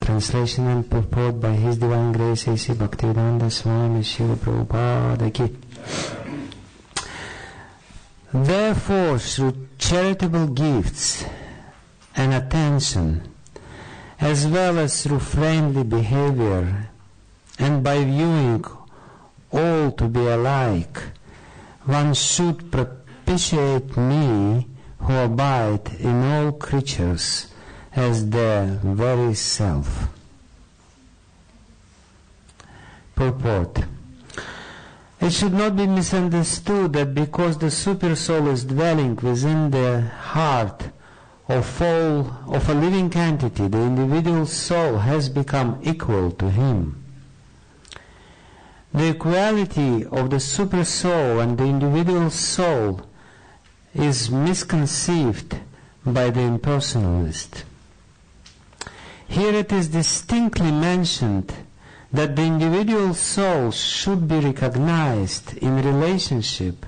Translation and purport by His Divine Grace A.C. Bhakti Vijnana Goswami Srila Prabhupada Ki. Therefore, through charitable gifts and attention, as well as through friendly behavior, and by viewing all to be alike, one should propitiate me who abide in all creatures as their very self. Purport. It should not be misunderstood that because the super soul is dwelling within the heart of a living entity, the individual soul has become equal to him. The equality of the super soul and the individual soul is misconceived by the impersonalist. Here it is distinctly mentioned that the individual soul should be recognized in relationship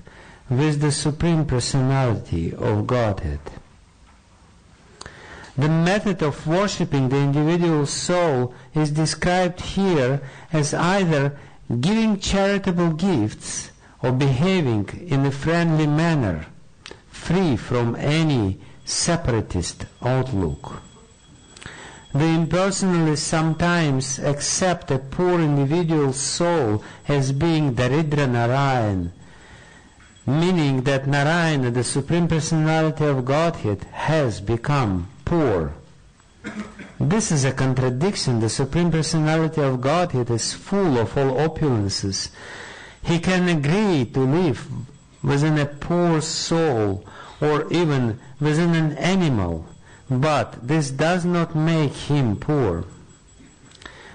with the Supreme Personality of Godhead. The method of worshipping the individual soul is described here as either giving charitable gifts or behaving in a friendly manner, free from any separatist outlook. The impersonalists sometimes accept a poor individual soul as being Daridra Narayan, meaning that Narayana, the Supreme Personality of Godhead, has become poor. This is a contradiction. The Supreme Personality of Godhead is full of all opulences. He can agree to live within a poor soul or even within an animal, but this does not make him poor.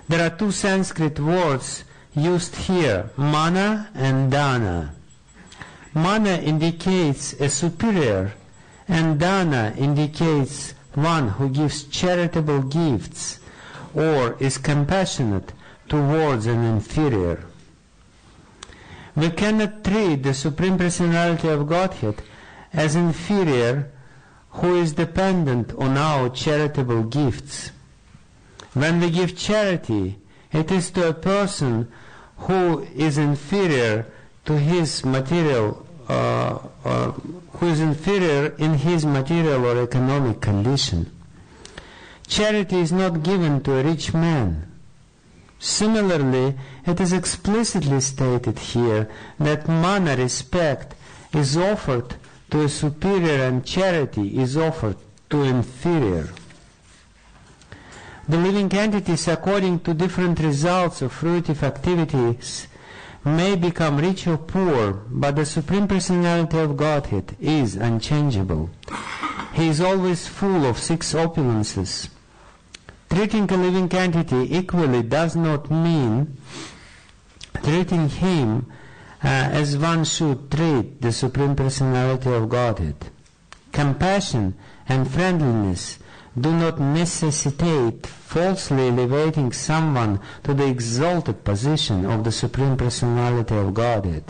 There are two Sanskrit words used here, mana and dana. Mana indicates a superior, and dana indicates one who gives charitable gifts or is compassionate towards an inferior. We cannot treat the Supreme Personality of Godhead as inferior who is dependent on our charitable gifts. When we give charity, it is to a person who is inferior to his material, who is inferior in his material or economic condition. Charity is not given to a rich man. Similarly, it is explicitly stated here that mana, respect, is offered to a superior and charity is offered to inferior. The living entities, according to different results of fruitive activities, may become rich or poor, but the Supreme Personality of Godhead is unchangeable. He is always full of six opulences. Treating a living entity equally does not mean treating him as one should treat the Supreme Personality of Godhead. Compassion and friendliness do not necessitate falsely elevating someone to the exalted position of the Supreme Personality of Godhead.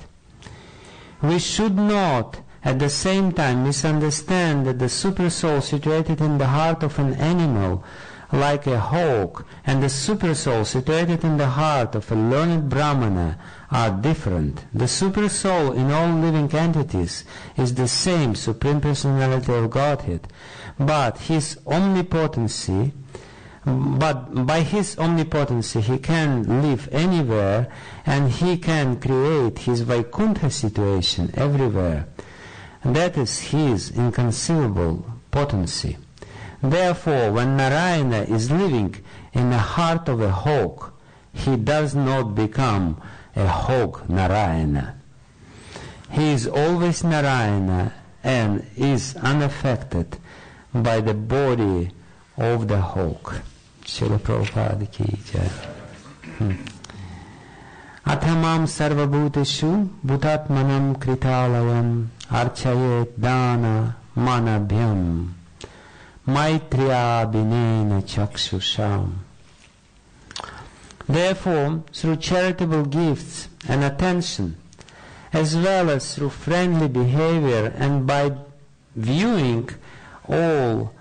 We should not at the same time misunderstand that the super soul situated in the heart of an animal like a hawk and the super soul situated in the heart of a learned Brahmana are different. The super soul in all living entities is the same Supreme Personality of Godhead, but by his omnipotency he can live anywhere and he can create his Vaikuntha situation everywhere. That is his inconceivable potency. Therefore, when Narayana is living in the heart of a hawk, he does not become a hawk Narayana. He is always Narayana and is unaffected by the body of the hawk. Srila Prabhupada ki jai. Athamam sarvabhuteshu bhutatmanam kritalayam archayet dana manabhyam maitriya binena chakshusham. Therefore, through charitable gifts and attention, as well as through friendly behavior and by viewing all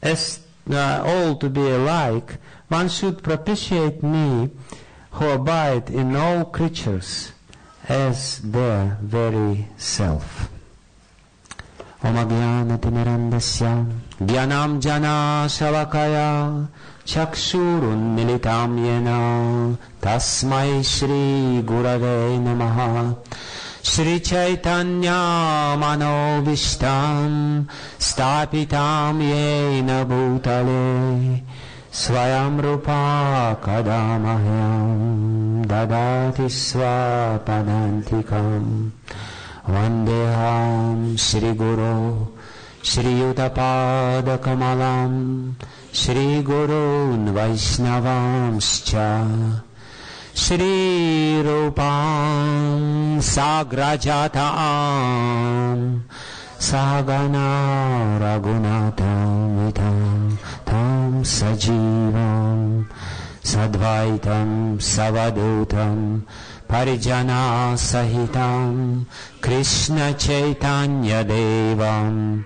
as all to be alike, one should propitiate me who abide in all creatures as their very self. Om Ajnana-timirandasya Gyanam Jana Shalakaya Chakshurun Militam Yena Tasmai Shri Gurave Namaha Shri Chaitanya Manovishtam Stapitam Yena Bhutale Swayam Rupa Kadamahyam Dadati Swapadantikam Vandeham Shri Guru Shri Yudapada Kamalam Shri Gurun Vaishnavamscha Shri Rupam Sagrajatam Sagana Raghunatam Vitam Tam Sajivam Sadvaitam Savadutam Parijana Sahitam Krishna Chaitanya Devam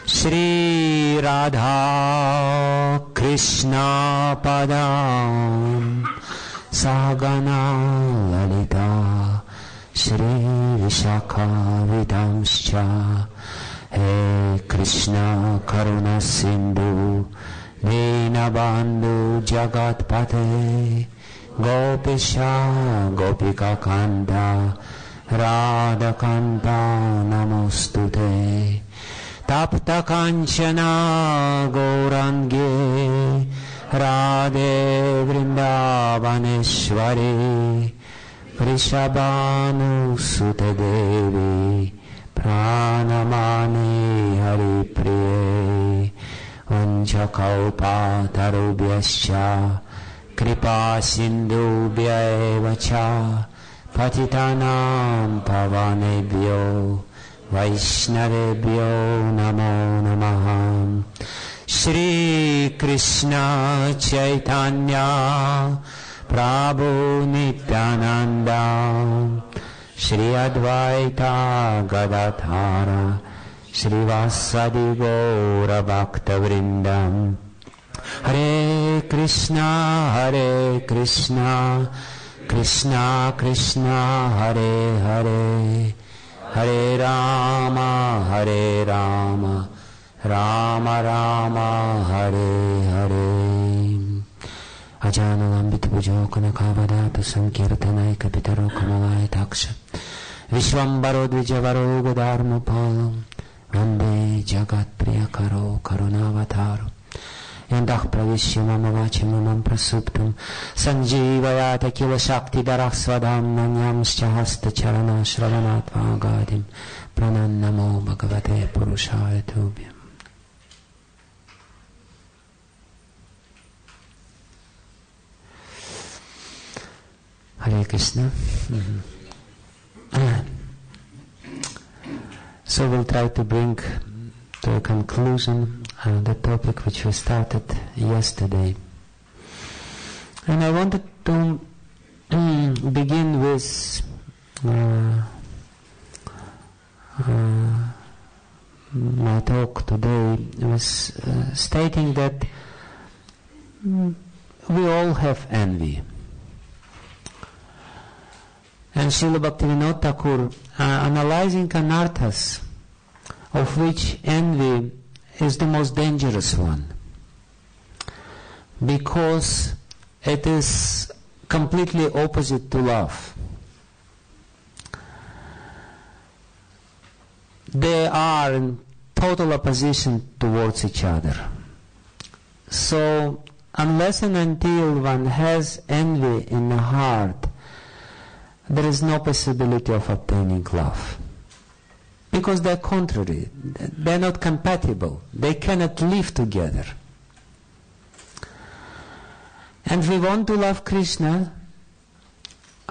Shri Radha Krishna Padam Sagana Lalita Shri Vishakha Vidamscha He Krishna Karuna Sindhu Dinabandhu Jagatpate Gopisha Gopika Kanta Radha Kanta Namostute Tapta Kanchana Gaurange Radhe Vrindavaneshwari Vrishabhanu Sute Devi Pranamani Hari Priye Vanchakalpa Tarubhyascha Kripa Sindhubhya eva cha Patitanam Pavanebhyo Vaishnavebhyo Namo Namaha Shri Krishna Chaitanya Prabhu Nityananda Shri Advaita Gadadhara Shri Vasadi Gaura Bhakta Vrindam Hare Krishna Krishna Krishna Hare Hare Hare Rama Rama Rama Hare Hare Ajanalambita Bhujokana Kavadata Sankirtanaika Pitaro Kamalaya Taksha Vishwambaro Dvijavaro Godharma Palam Vande Jagat Priyakaro Karunavataro Yandah Pravishya Mama Vacham Mamam Prasuptam Sanjivayata Kila Shakti Darah Svadam Nanyamscha Hasta Charana Shravanatva Agadim Pranannamo Bhagavate Purushaya Tubhyam. Hare Krishna. So we'll try to bring to a conclusion the topic which we started yesterday. And I wanted to begin with my talk today with stating that we all have envy. And Srila Bhaktivinoda Thakur, analyzing anarthas, of which envy is the most dangerous one, because it is completely opposite to love. They are in total opposition towards each other. So, unless and until one has envy in the heart, there is no possibility of obtaining love. Because they're contrary, they're not compatible, they cannot live together. And we want to love Krishna,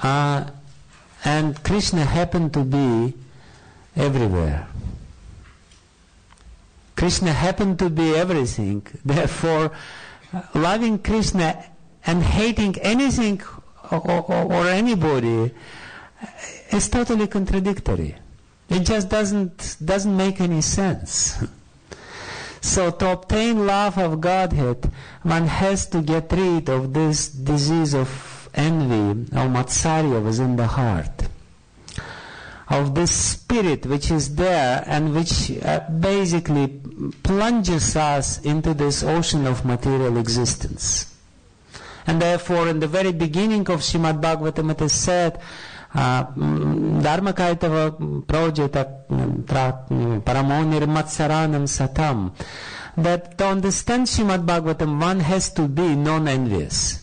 and Krishna happened to be everywhere. Krishna happened to be everything. Therefore, loving Krishna and hating anything or anybody is totally contradictory. It just doesn't make any sense. So to obtain love of Godhead, one has to get rid of this disease of envy, or matsarya within the heart, of this spirit which is there and which basically plunges us into this ocean of material existence. And therefore, in the very beginning of Srimad Bhagavatam, it is said, Dharmakaitava Projeta Paramonir Matsaranam Satam, that to understand Srimad Bhagavatam, one has to be non-envious.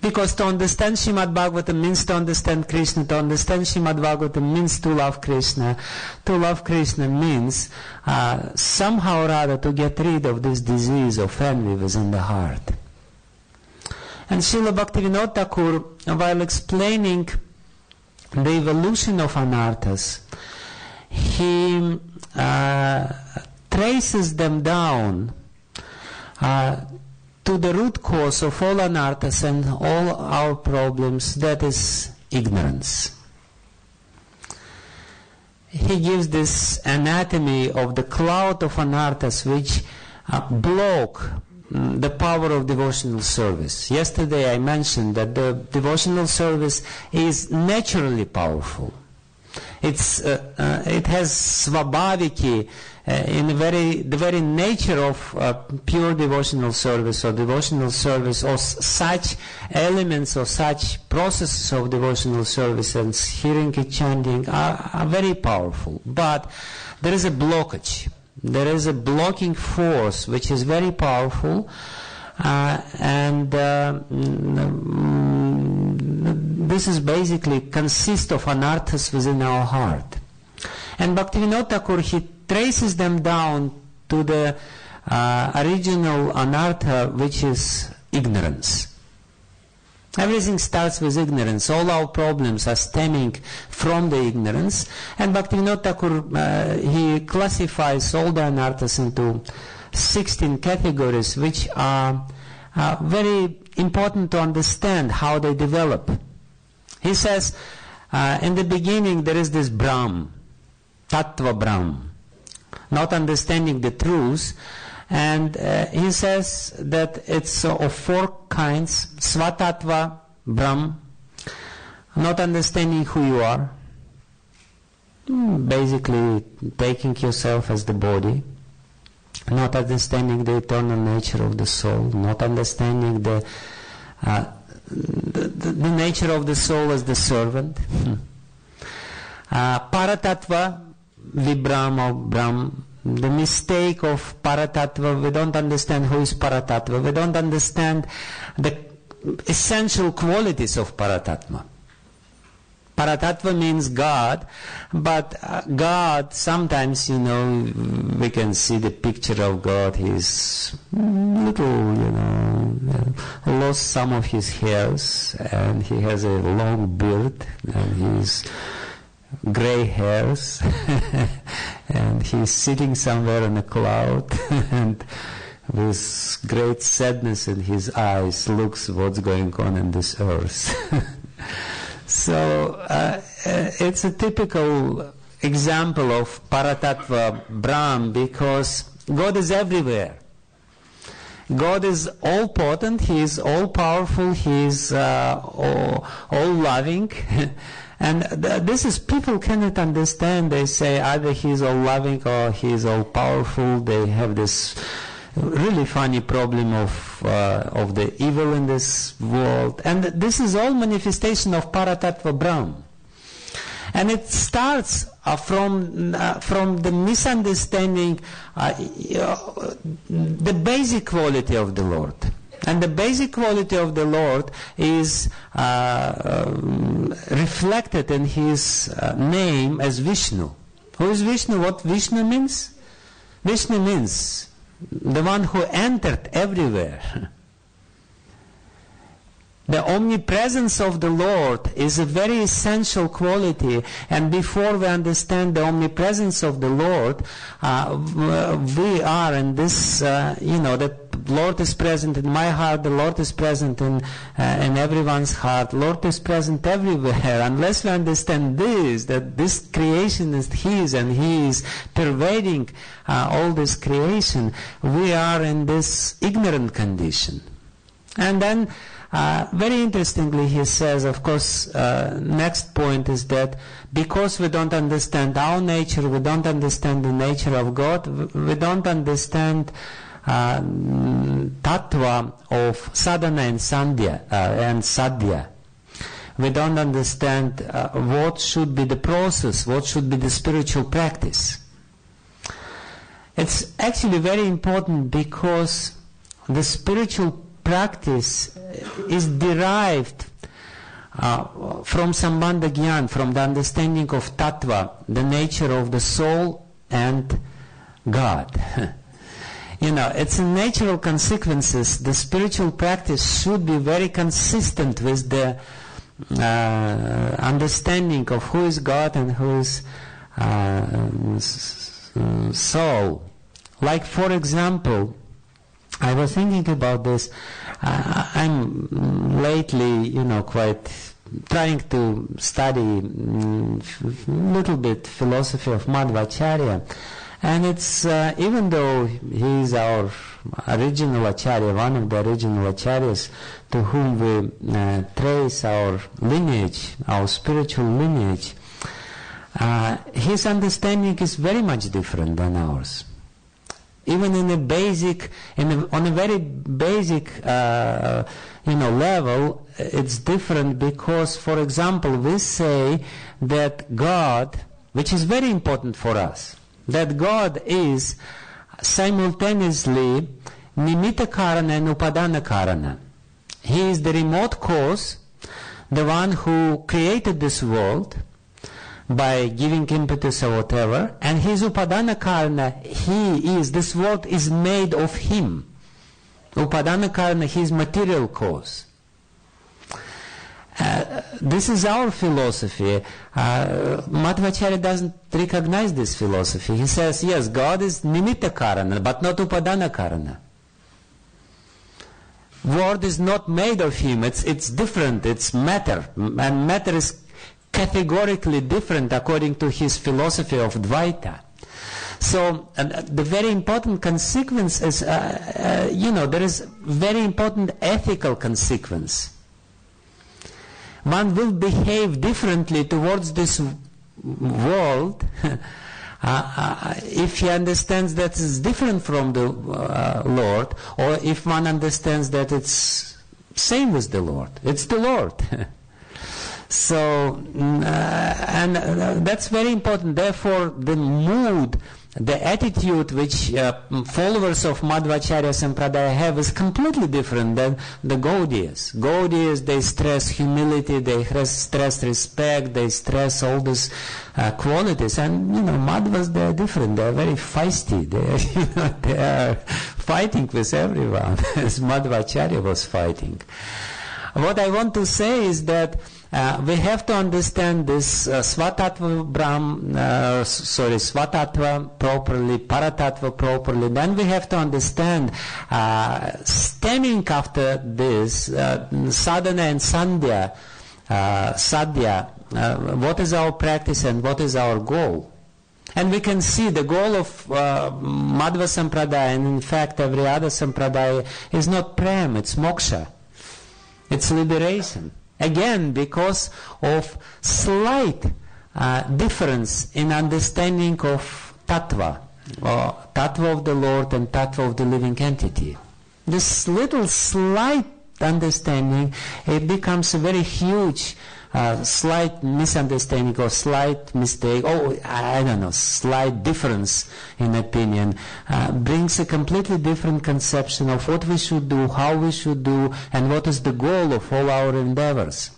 Because to understand Srimad Bhagavatam means to understand Krishna. To understand Srimad Bhagavatam means to love Krishna. To love Krishna means somehow or other to get rid of this disease of envy within the heart. And Srila Bhaktivinoda Thakur, while explaining the evolution of anarthas, he traces them down to the root cause of all anarthas and all our problems, that is ignorance. He gives this anatomy of the cloud of anarthas which block the power of devotional service. Yesterday I mentioned that the devotional service is naturally powerful. It has svabhaviki, in the very nature of pure devotional service or such elements or such processes of devotional service and hearing and chanting are very powerful. But there is a blockage. There is a blocking force which is very powerful, and this is basically consists of anarthas within our heart. And Bhaktivinoda Thakur, he traces them down to the original anartha, which is ignorance. Everything starts with ignorance. All our problems are stemming from the ignorance. And Bhaktivinoda Thakur, he classifies all the anarthas into 16 categories, which are very important to understand how they develop. He says, in the beginning there is this Brahm, Tattva Brahm, not understanding the truth. And he says that it's of four kinds: Svatattva, Brahm, not understanding who you are, basically taking yourself as the body, not understanding the eternal nature of the soul, not understanding the nature of the soul as the servant. Paratattva, Vibram or Brahm. The mistake of Paratattva, we don't understand who is Paratattva. We don't understand the essential qualities of Paratattva. Paratattva means God, but God, sometimes, we can see the picture of God. He's little, lost some of his hairs, and he has a long beard, and he's gray hairs, and he's sitting somewhere in a cloud, and with great sadness in his eyes looks what's going on in this earth. So it's a typical example of Paratattva Brahm, because God is everywhere. God is all potent, He is all powerful, He is all loving. And this is, people cannot understand. They say either He is all loving or He is all powerful. They have this really funny problem of the evil in this world. And this is all manifestation of Paratattva Brahm. And it starts from the misunderstanding the basic quality of the Lord. And the basic quality of the Lord is reflected in His name as Vishnu. Who is Vishnu? What Vishnu means? Vishnu means the one who entered everywhere. The omnipresence of the Lord is a very essential quality, and before we understand the omnipresence of the Lord, we are in this, the Lord is present in my heart, the Lord is present in everyone's heart, Lord is present everywhere. Unless we understand this, that this creation is His and He is pervading all this creation, we are in this ignorant condition. And then, very interestingly, he says, of course, next point is that because we don't understand our nature, we don't understand the nature of God, we don't understand tattva of sadhana and sadhya. We don't understand what should be the process, what should be the spiritual practice. It's actually very important because the spiritual practice is derived from Sambandha Gyan, from the understanding of tattva, the nature of the soul and God. It's in natural consequences. The spiritual practice should be very consistent with the understanding of who is God and who is soul. Like, for example, I was thinking about this. I'm lately, quite trying to study a little bit philosophy of Madhvacharya. And it's, even though he is our original Acharya, one of the original Acharyas to whom we trace our lineage, our spiritual lineage, his understanding is very much different than ours. Even on a very basic, level, it's different because, for example, we say that God, which is very important for us, that God is simultaneously nimitta karana and upadana karana. He is the remote cause, the one who created this world by giving impetus or whatever, and his upadana karana, this world is made of him. Upadana karana, his material cause. This is our philosophy. Madhvacharya doesn't recognize this philosophy. He says, yes, God is nimitta karana, but not upadana karana. World is not made of him. It's different. It's matter, and matter is categorically different according to his philosophy of Dvaita. So the very important consequence is, there is very important ethical consequence. One will behave differently towards this world if he understands that it's different from the Lord, or if one understands that it's same with the Lord. It's the Lord. So, and that's very important. Therefore, the mood, the attitude which followers of Madhvacharya Sampradaya have is completely different than the Gaudiyas. Gaudiyas, they stress humility, they stress respect, they stress all these qualities. And, Madhvas, they are different. They are very feisty. They are fighting with everyone, as Madhvacharya was fighting. What I want to say is that we have to understand this Svatatva properly, Paratatva properly. Then we have to understand, stemming after this, sadhana and sadhya, what is our practice and what is our goal. And we can see the goal of Madhva Sampradaya, and in fact every other Sampradaya, is not prem, it's moksha. It's liberation. Again, because of slight difference in understanding of tattva, or tattva of the Lord and tattva of the living entity. This little slight understanding, it becomes a very huge slight misunderstanding or slight mistake, slight difference in opinion, brings a completely different conception of what we should do, how we should do, and what is the goal of all our endeavors.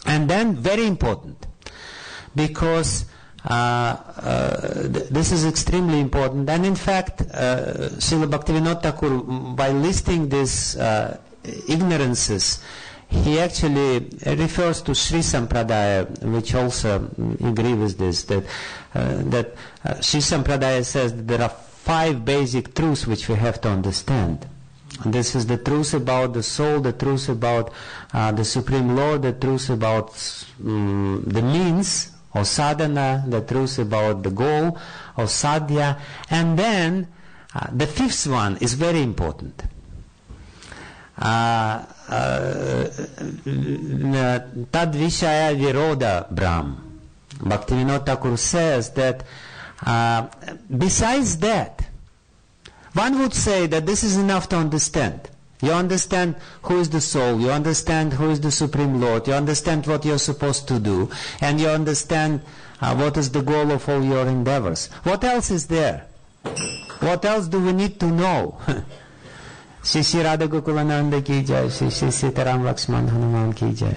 And then, very important, because this is extremely important, and in fact, Srila Bhaktivinoda Thakur, by listing these ignorances, he actually refers to Sri Sampradaya, which also agree with this, that Sri Sampradaya says that there are 5 basic truths which we have to understand. This is the truth about the soul, the truth about the Supreme Lord, the truth about the means of sadhana, the truth about the goal of sadhya. And then the fifth one is very important. Tad Vishaya Viroda Brahm. Bhakti Vijnana Thakur says that besides that, one would say that this is enough to understand. You understand who is the soul, you understand who is the Supreme Lord, you understand what you're supposed to do, and you understand what is the goal of all your endeavors. What else is there? What else do we need to know? Shri Radha Gokulananda ki jai, Shri Sitaram Lakshman Hanuman ki jai,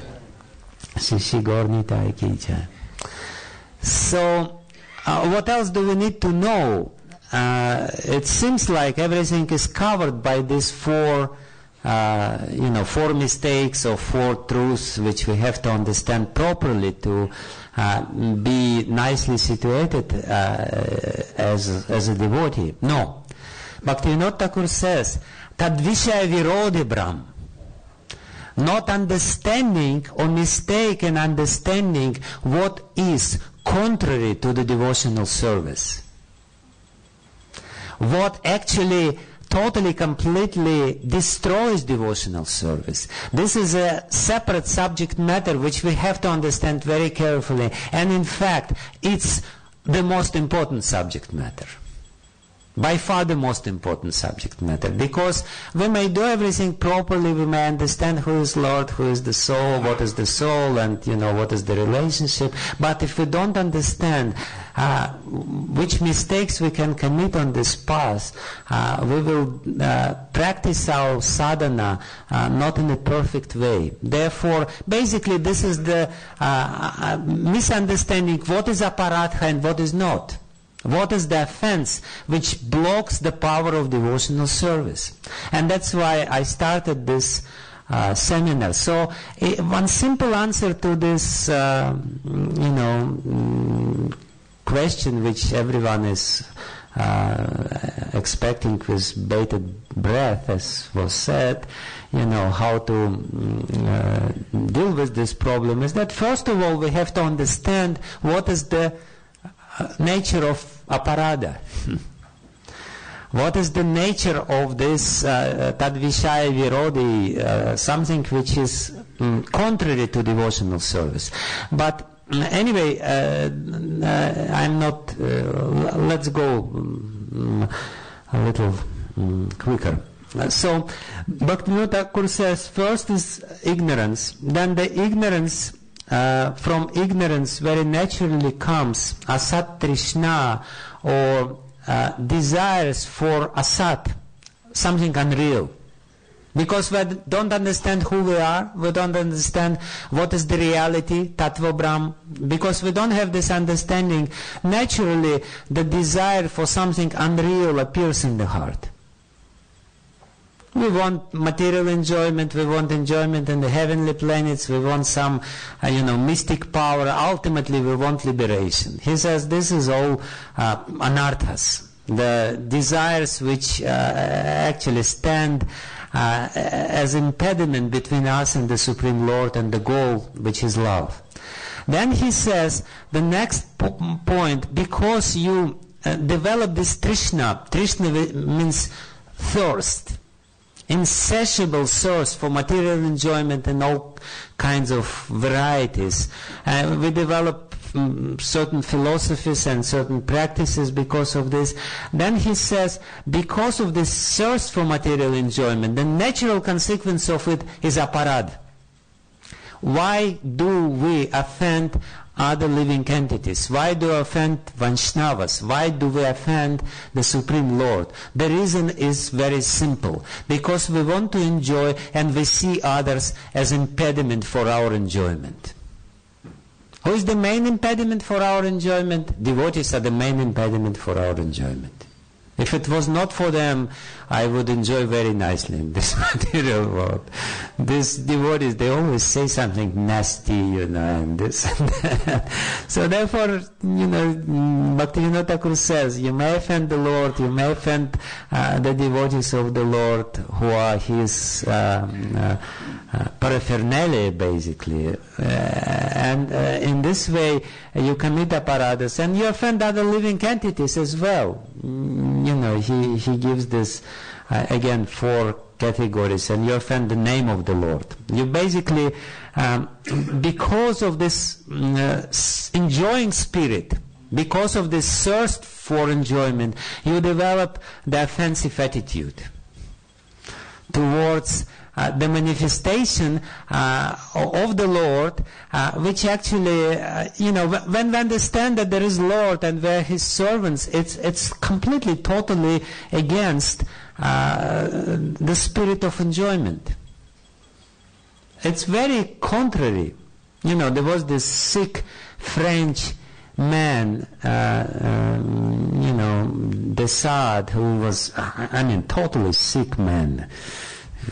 Shri Gaur Nitai ki jai. So, what else do we need to know? It seems like everything is covered by these four mistakes or four truths which we have to understand properly to be nicely situated as a devotee. No. Bhakti Vijnana Thakur says, Tad Vishaya Virode Brahm. Not understanding or mistaken understanding what is contrary to the devotional service. What actually totally, completely destroys devotional service. This is a separate subject matter which we have to understand very carefully. And in fact, it's the most important subject matter. By far the most important subject matter. Because we may do everything properly, we may understand who is Lord, who is the soul, what is the soul, and what is the relationship. But if we don't understand which mistakes we can commit on this path, we will practice our sadhana not in a perfect way. Therefore, basically this is the misunderstanding what is aparadha and what is not. What is the offense which blocks the power of devotional service? And that's why I started this seminar. So one simple answer to this, question which everyone is expecting with bated breath, as was said, how to deal with this problem, is that first of all we have to understand what is the nature of aparada. What is the nature of this Tadvishaya Virodi, something which is contrary to devotional service? But anyway, I'm not, let's go a little quicker. So, Bhakti Vijnana Thakur says, first is ignorance, then the ignorance, from ignorance very naturally comes asat trishna, or desires for asat, something unreal. Because we don't understand who we are, we don't understand what is the reality, Tattva Brahm. Because we don't have this understanding, naturally the desire for something unreal appears in the heart. We want material enjoyment, we want enjoyment in the heavenly planets, we want some, mystic power. Ultimately, we want liberation. He says this is all anarthas, the desires which actually stand as impediment between us and the Supreme Lord and the goal, which is love. Then he says, the next point, because you develop this trishna means thirst, insatiable thirst for material enjoyment and all kinds of varieties. We develop certain philosophies and certain practices because of this. Then he says, because of this thirst for material enjoyment, the natural consequence of it is aparad. Why do we offend other living entities? Why do we offend Vaishnavas? Why do we offend the Supreme Lord? The reason is very simple. Because we want to enjoy and we see others as impediment for our enjoyment. Who is the main impediment for our enjoyment? Devotees are the main impediment for our enjoyment. If it was not for them, I would enjoy very nicely in this material world. These devotees, they always say something nasty, and this and that. So therefore, Bhakti Vijnana Thakur says, you may offend the Lord, you may offend the devotees of the Lord who are his paraphernalia, basically. And in this way, you commit aparadhas, and you offend other living entities as well. He gives this, again, 4 categories, and you offend the name of the Lord. You basically, because of this enjoying spirit, because of this thirst for enjoyment, you develop the offensive attitude towards the manifestation of the Lord, which actually, when we understand that there is Lord and we are His servants, it's completely, totally against the spirit of enjoyment. It's very contrary. There was this sick French man, de Sade, who was, totally sick man,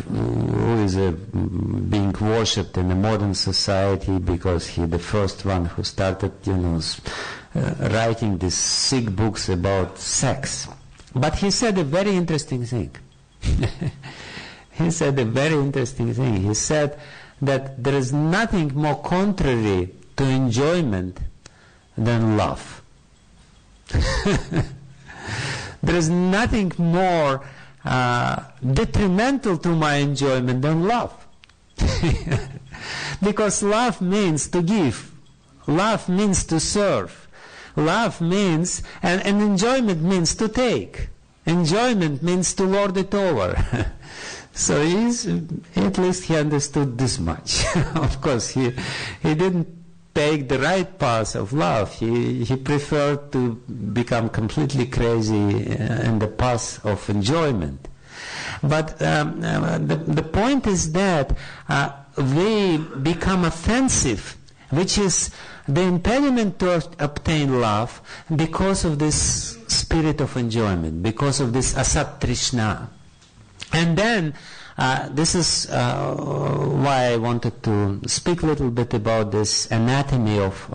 who is being worshipped in the modern society because he the first one who started, writing these sick books about sex. But he said a very interesting thing. He said that there is nothing more contrary to enjoyment than love. There is nothing more detrimental to my enjoyment than love. Because love means to give. Love means to serve. Love means, and enjoyment means to take. Enjoyment means to lord it over. So at least he understood this much. Of course, he didn't take the right path of love. He preferred to become completely crazy in the path of enjoyment. But the point is that we become offensive, which is the impediment to obtain love, because of this spirit of enjoyment, because of this asat trishna. And then this is why I wanted to speak a little bit about this anatomy of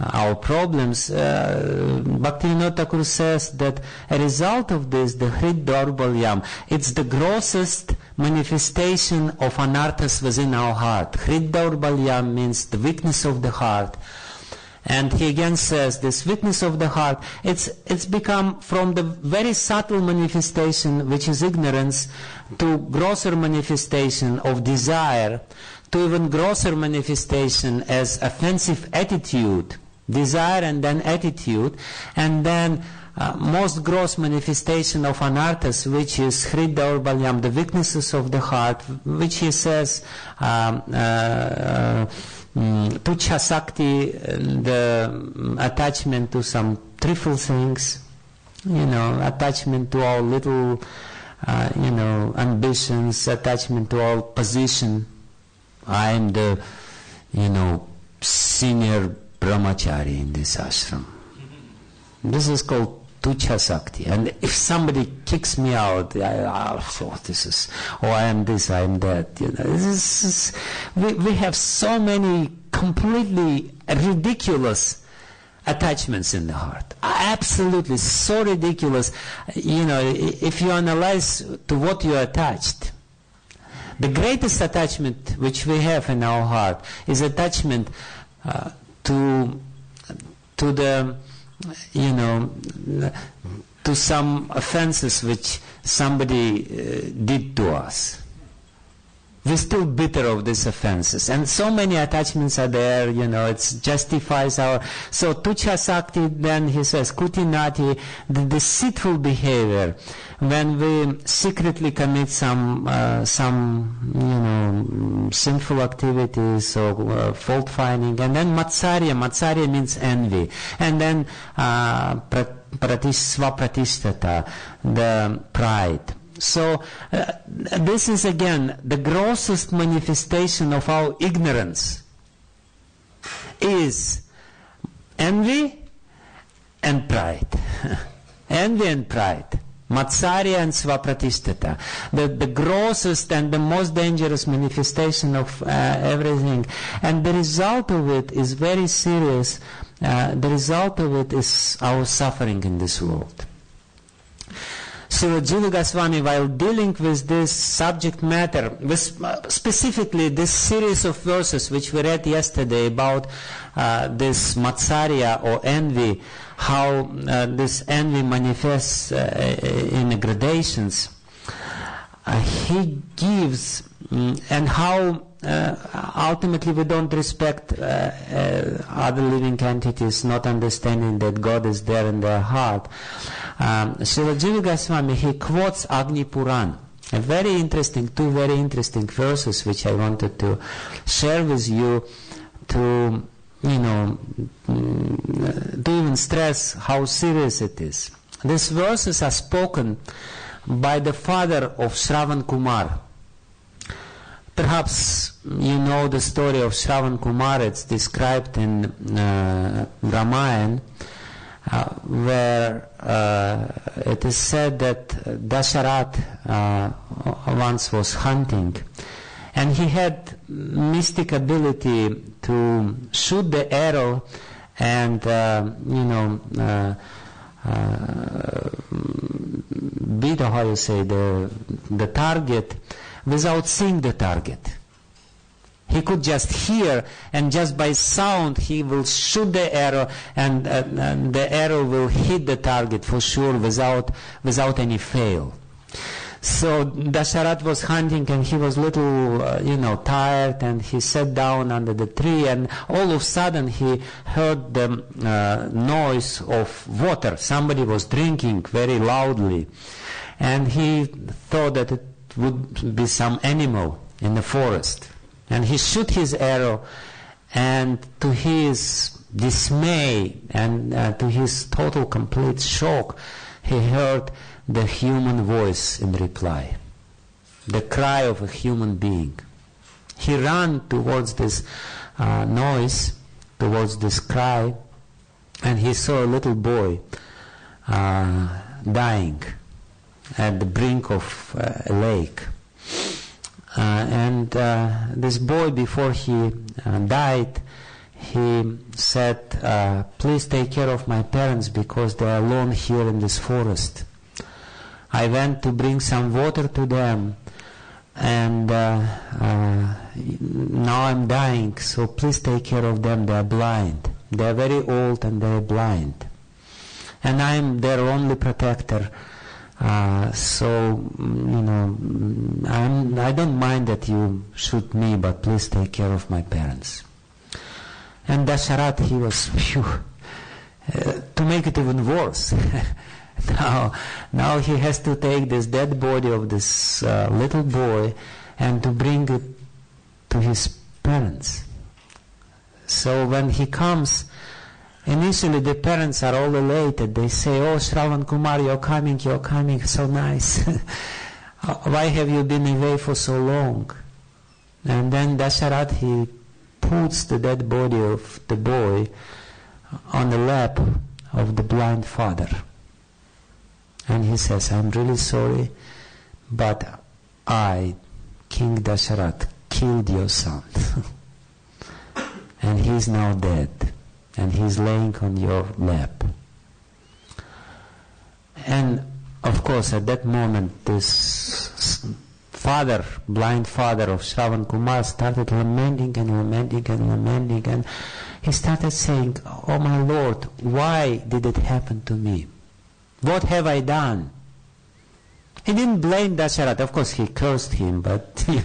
our problems. Bhakti Vijnana Thakur says that a result of this, the Hrid Daurbalyam, it's the grossest manifestation of anarthas within our heart. Hrid Daurbalyam means the weakness of the heart. And he again says this weakness of the heart, it's become from the very subtle manifestation, which is ignorance, to grosser manifestation of desire, to even grosser manifestation as offensive attitude, desire and then attitude, and then most gross manifestation of anarthas, which is Hrid Daurbalyam, the weaknesses of the heart, which he says Tuchha Sakti, the attachment to some trivial things, attachment to our little, ambitions, attachment to our position. I am the, senior brahmachari in this ashram. This is called Tuchha Sakti. And if somebody kicks me out, I am this, I am that. We have so many completely ridiculous attachments in the heart. Absolutely, so ridiculous. If you analyze to what you are attached, the greatest attachment which we have in our heart is attachment to the, to some offenses which somebody did to us. We're still bitter of these offenses. And so many attachments are there, it justifies our... So Tuchha Sakti, then he says, Kutinati, the deceitful behavior, when we secretly commit some sinful activities or fault finding, and then Matsarya means envy, and then Swapratishtata, the pride. So this is again the grossest manifestation of our ignorance is envy and pride. envy and pride, Matsarya and Svapratishtata, the grossest and the most dangerous manifestation of everything. And the result of it is very serious. The result of it is our suffering in this world. Srila Jiva Goswami, while dealing with this subject matter, with specifically this series of verses which we read yesterday about this Matsarya or envy, how this envy manifests in the gradations, he gives, and how ultimately we don't respect other living entities, not understanding that God is there in their heart. Srila Jiva Goswami, he quotes Agni Puran, two very interesting verses which I wanted to share with you to, to even stress how serious it is. These verses are spoken by the father of Shravan Kumar. Perhaps you know the story of Shravan Kumar. It's described in Ramayana, where it is said that Dasharat once was hunting, and he had mystic ability to shoot the arrow and beat, or how you say, the target without seeing the target. He could just hear, and just by sound he will shoot the arrow, and the arrow will hit the target for sure without any fail. So Dasharat was hunting, and he was little, tired, and he sat down under the tree, and all of a sudden he heard the noise of water. Somebody was drinking very loudly, and he thought that it would be some animal in the forest. And he shot his arrow, and to his dismay and to his total complete shock, he heard the human voice in reply, the cry of a human being. He ran towards this noise, towards this cry, and he saw a little boy dying at the brink of a lake. And this boy, before he died, he said, please take care of my parents because they are alone here in this forest. I went to bring some water to them, and now I'm dying, so please take care of them. They are blind. They are very old and they are blind. And I'm their only protector. I don't mind that you shoot me, but please take care of my parents. And Dasharat, he was, to make it even worse, now he has to take this dead body of this little boy and to bring it to his parents. So when he comes, initially the parents are all elated. They say, oh, Shravan Kumar, you're coming, so nice. Why have you been away for so long? And then Dasharat, he puts the dead body of the boy on the lap of the blind father. And he says, I'm really sorry, but I, King Dasharat, killed your son. And he's now dead. And he's laying on your lap. And of course, at that moment, this father, blind father of Shravan Kumar, started lamenting, and he started saying, oh my Lord, why did it happen to me? What have I done? He didn't blame Dasharat. Of course, he cursed him, but he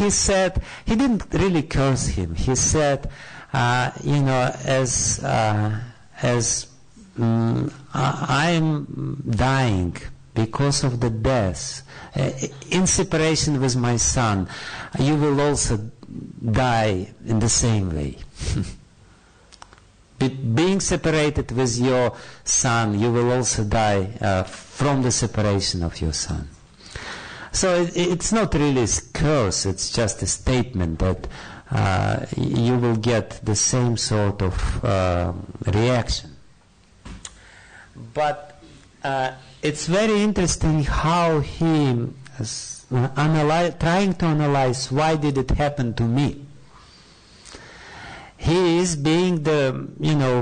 said, he didn't really curse him. He said, I'm dying because of the death, in separation with my son, you will also die in the same way. Being separated with your son, you will also die from the separation of your son. So it's not really a curse, it's just a statement that you will get the same sort of reaction. but it's very interesting how he is trying to analyze why did it happen to me. He is being the,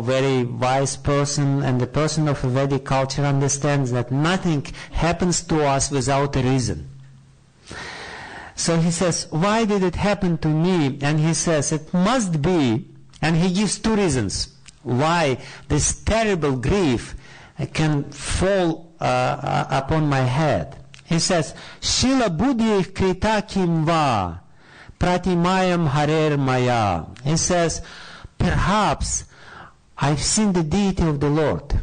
very wise person, and the person of a Vedic culture understands that nothing happens to us without a reason. So he says, why did it happen to me? And he says, it must be, and he gives two reasons why this terrible grief can fall upon my head. He says, Shila buddhi krita kim va pratimayam harer maya. He says, perhaps I've seen the deity of the Lord.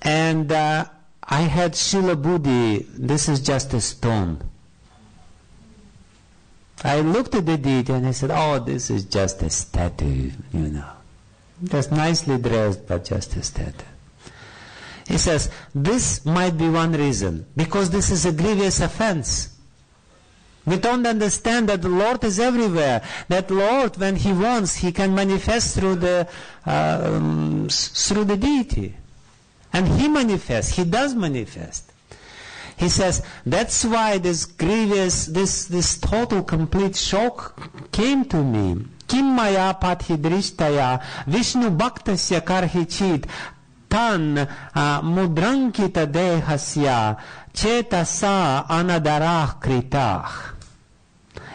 And I had Shila buddhi, this is just a stone. I looked at the deity and I said, oh, this is just a statue, Just nicely dressed, but just a statue. He says, this might be one reason, because this is a grievous offense. We don't understand that the Lord is everywhere. That Lord, when He wants, He can manifest through the deity. And He manifests, He does manifest. He says, that's why this grievous, this total complete shock came to me. Kim maya pathidrishtaya Vishnu bhaktasya karhichit tan mudrankita dehasya chetasa anadarah kritah.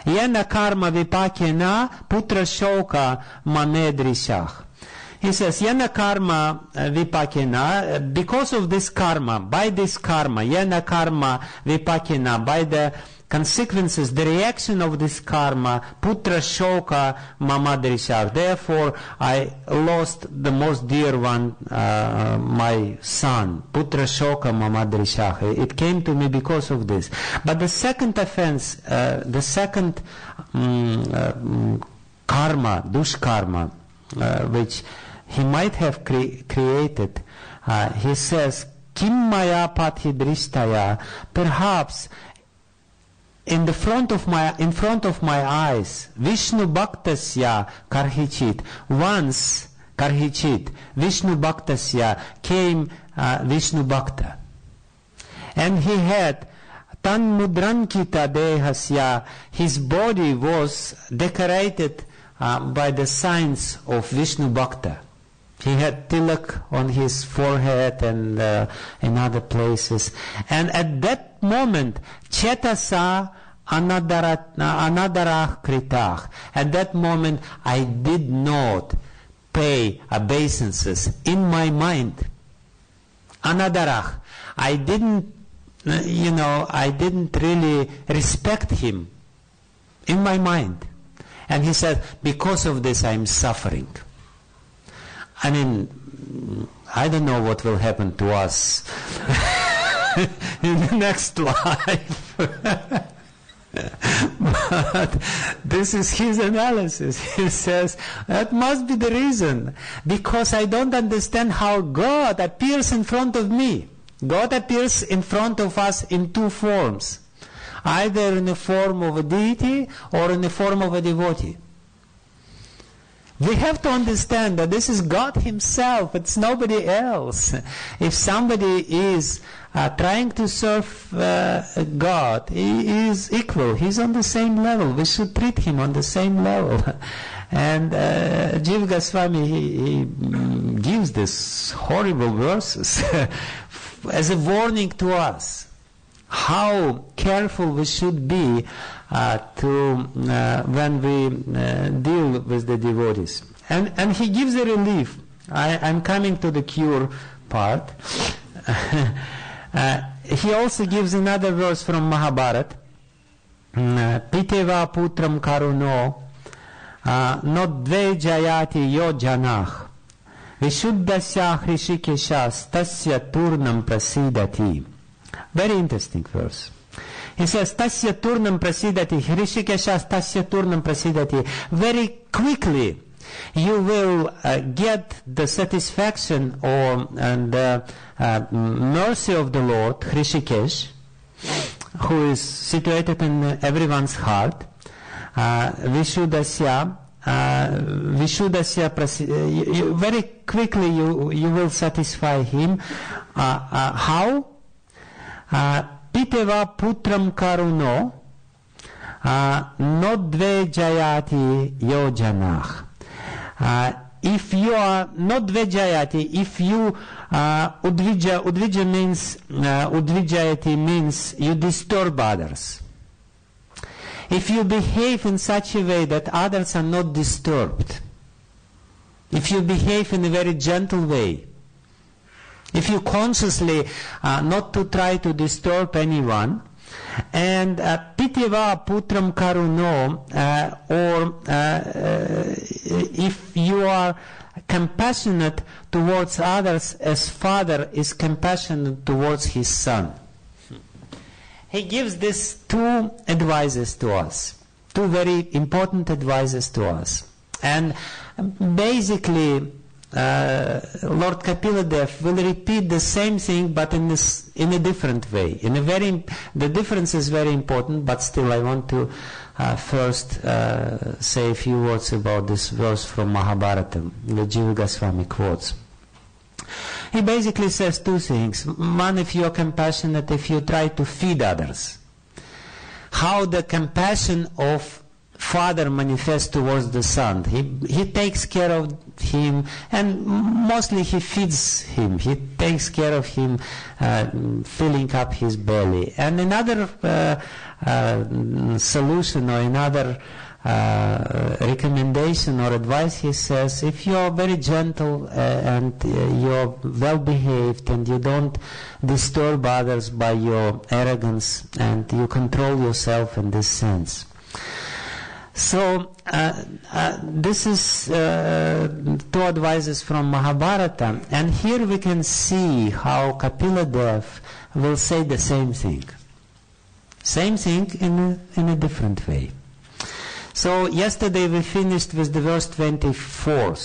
Yena karma vipakena putra shoka manedrishach. He says, Yena karma vipakena, because of this karma, by this karma, Yena karma vipakena, by the consequences, the reaction of this karma, putra shoka mamadrishach. Therefore, I lost the most dear one, my son, putra shoka mamadrishach. It came to me because of this. But the second offense, the second karma, dushkarma, which he might have created, he says, Kim maya pathidrishtaya, perhaps in front of my eyes, Vishnu bhaktasya karhichit. Once, karhichit, Vishnu bhaktasya came Vishnu bhakta. And he had tan mudrankita dehasya, his body was decorated by the signs of Vishnu bhakta. He had tilak on his forehead and in other places. And at that moment, chetasa anadarah kritah. At that moment, I did not pay obeisances in my mind. Anadarah. I didn't really respect him in my mind. And he said, because of this, I'm suffering. I mean, I don't know what will happen to us in the next life. But this is his analysis. He says, that must be the reason. Because I don't understand how God appears in front of me. God appears in front of us in two forms. Either in the form of a deity or in the form of a devotee. We have to understand that this is God Himself, it's nobody else. If somebody is trying to serve God, he is equal, he's on the same level. We should treat him on the same level. And Jiva Goswami, he gives these horrible verses as a warning to us. How careful we should be when we deal with the devotees. And he gives a relief. I'm coming to the cure part. He also gives another verse from Mahabharata. Piteva putram karuno nodve jayati yo janach vishuddhasya hrishikeshas tasya turnam prasidati. Very interesting verse. He says, Tasya turnam prasidati, Hrishikeshas tasya turnam prasidati. Very quickly you will get the satisfaction and the mercy of the Lord, Hrishikesh, who is situated in everyone's heart. Vishuddhasya Vishudasya very quickly you will satisfy him. How? Piteva putram karuno nodve jayati yojanach. If you are not vejayati, if you udvija means udvijayati means you disturb others. If you behave in such a way that others are not disturbed, if you behave in a very gentle way, if you consciously not to try to disturb anyone, and pitiva putram karuno, or if you are compassionate towards others as father is compassionate towards his son. He gives these two advices to us, two very important advices to us. And basically, Lord Kapila Dev will repeat the same thing, but in a different way. The difference is very important, but still I want to first say a few words about this verse from Mahabharata, the Jiva Goswami quotes. He basically says two things. One, if you are compassionate, if you try to feed others. How the compassion of father manifests towards the son. He takes care of him, and mostly he feeds him. He takes care of him, filling up his belly. And another solution or another recommendation or advice, he says, if you are very gentle and you are well behaved and you don't disturb others by your arrogance and you control yourself in this sense. So this is two advices from Mahabharata, and here we can see how Kapila Dev will say the same thing. Same thing in a different way. So yesterday we finished with the verse 24.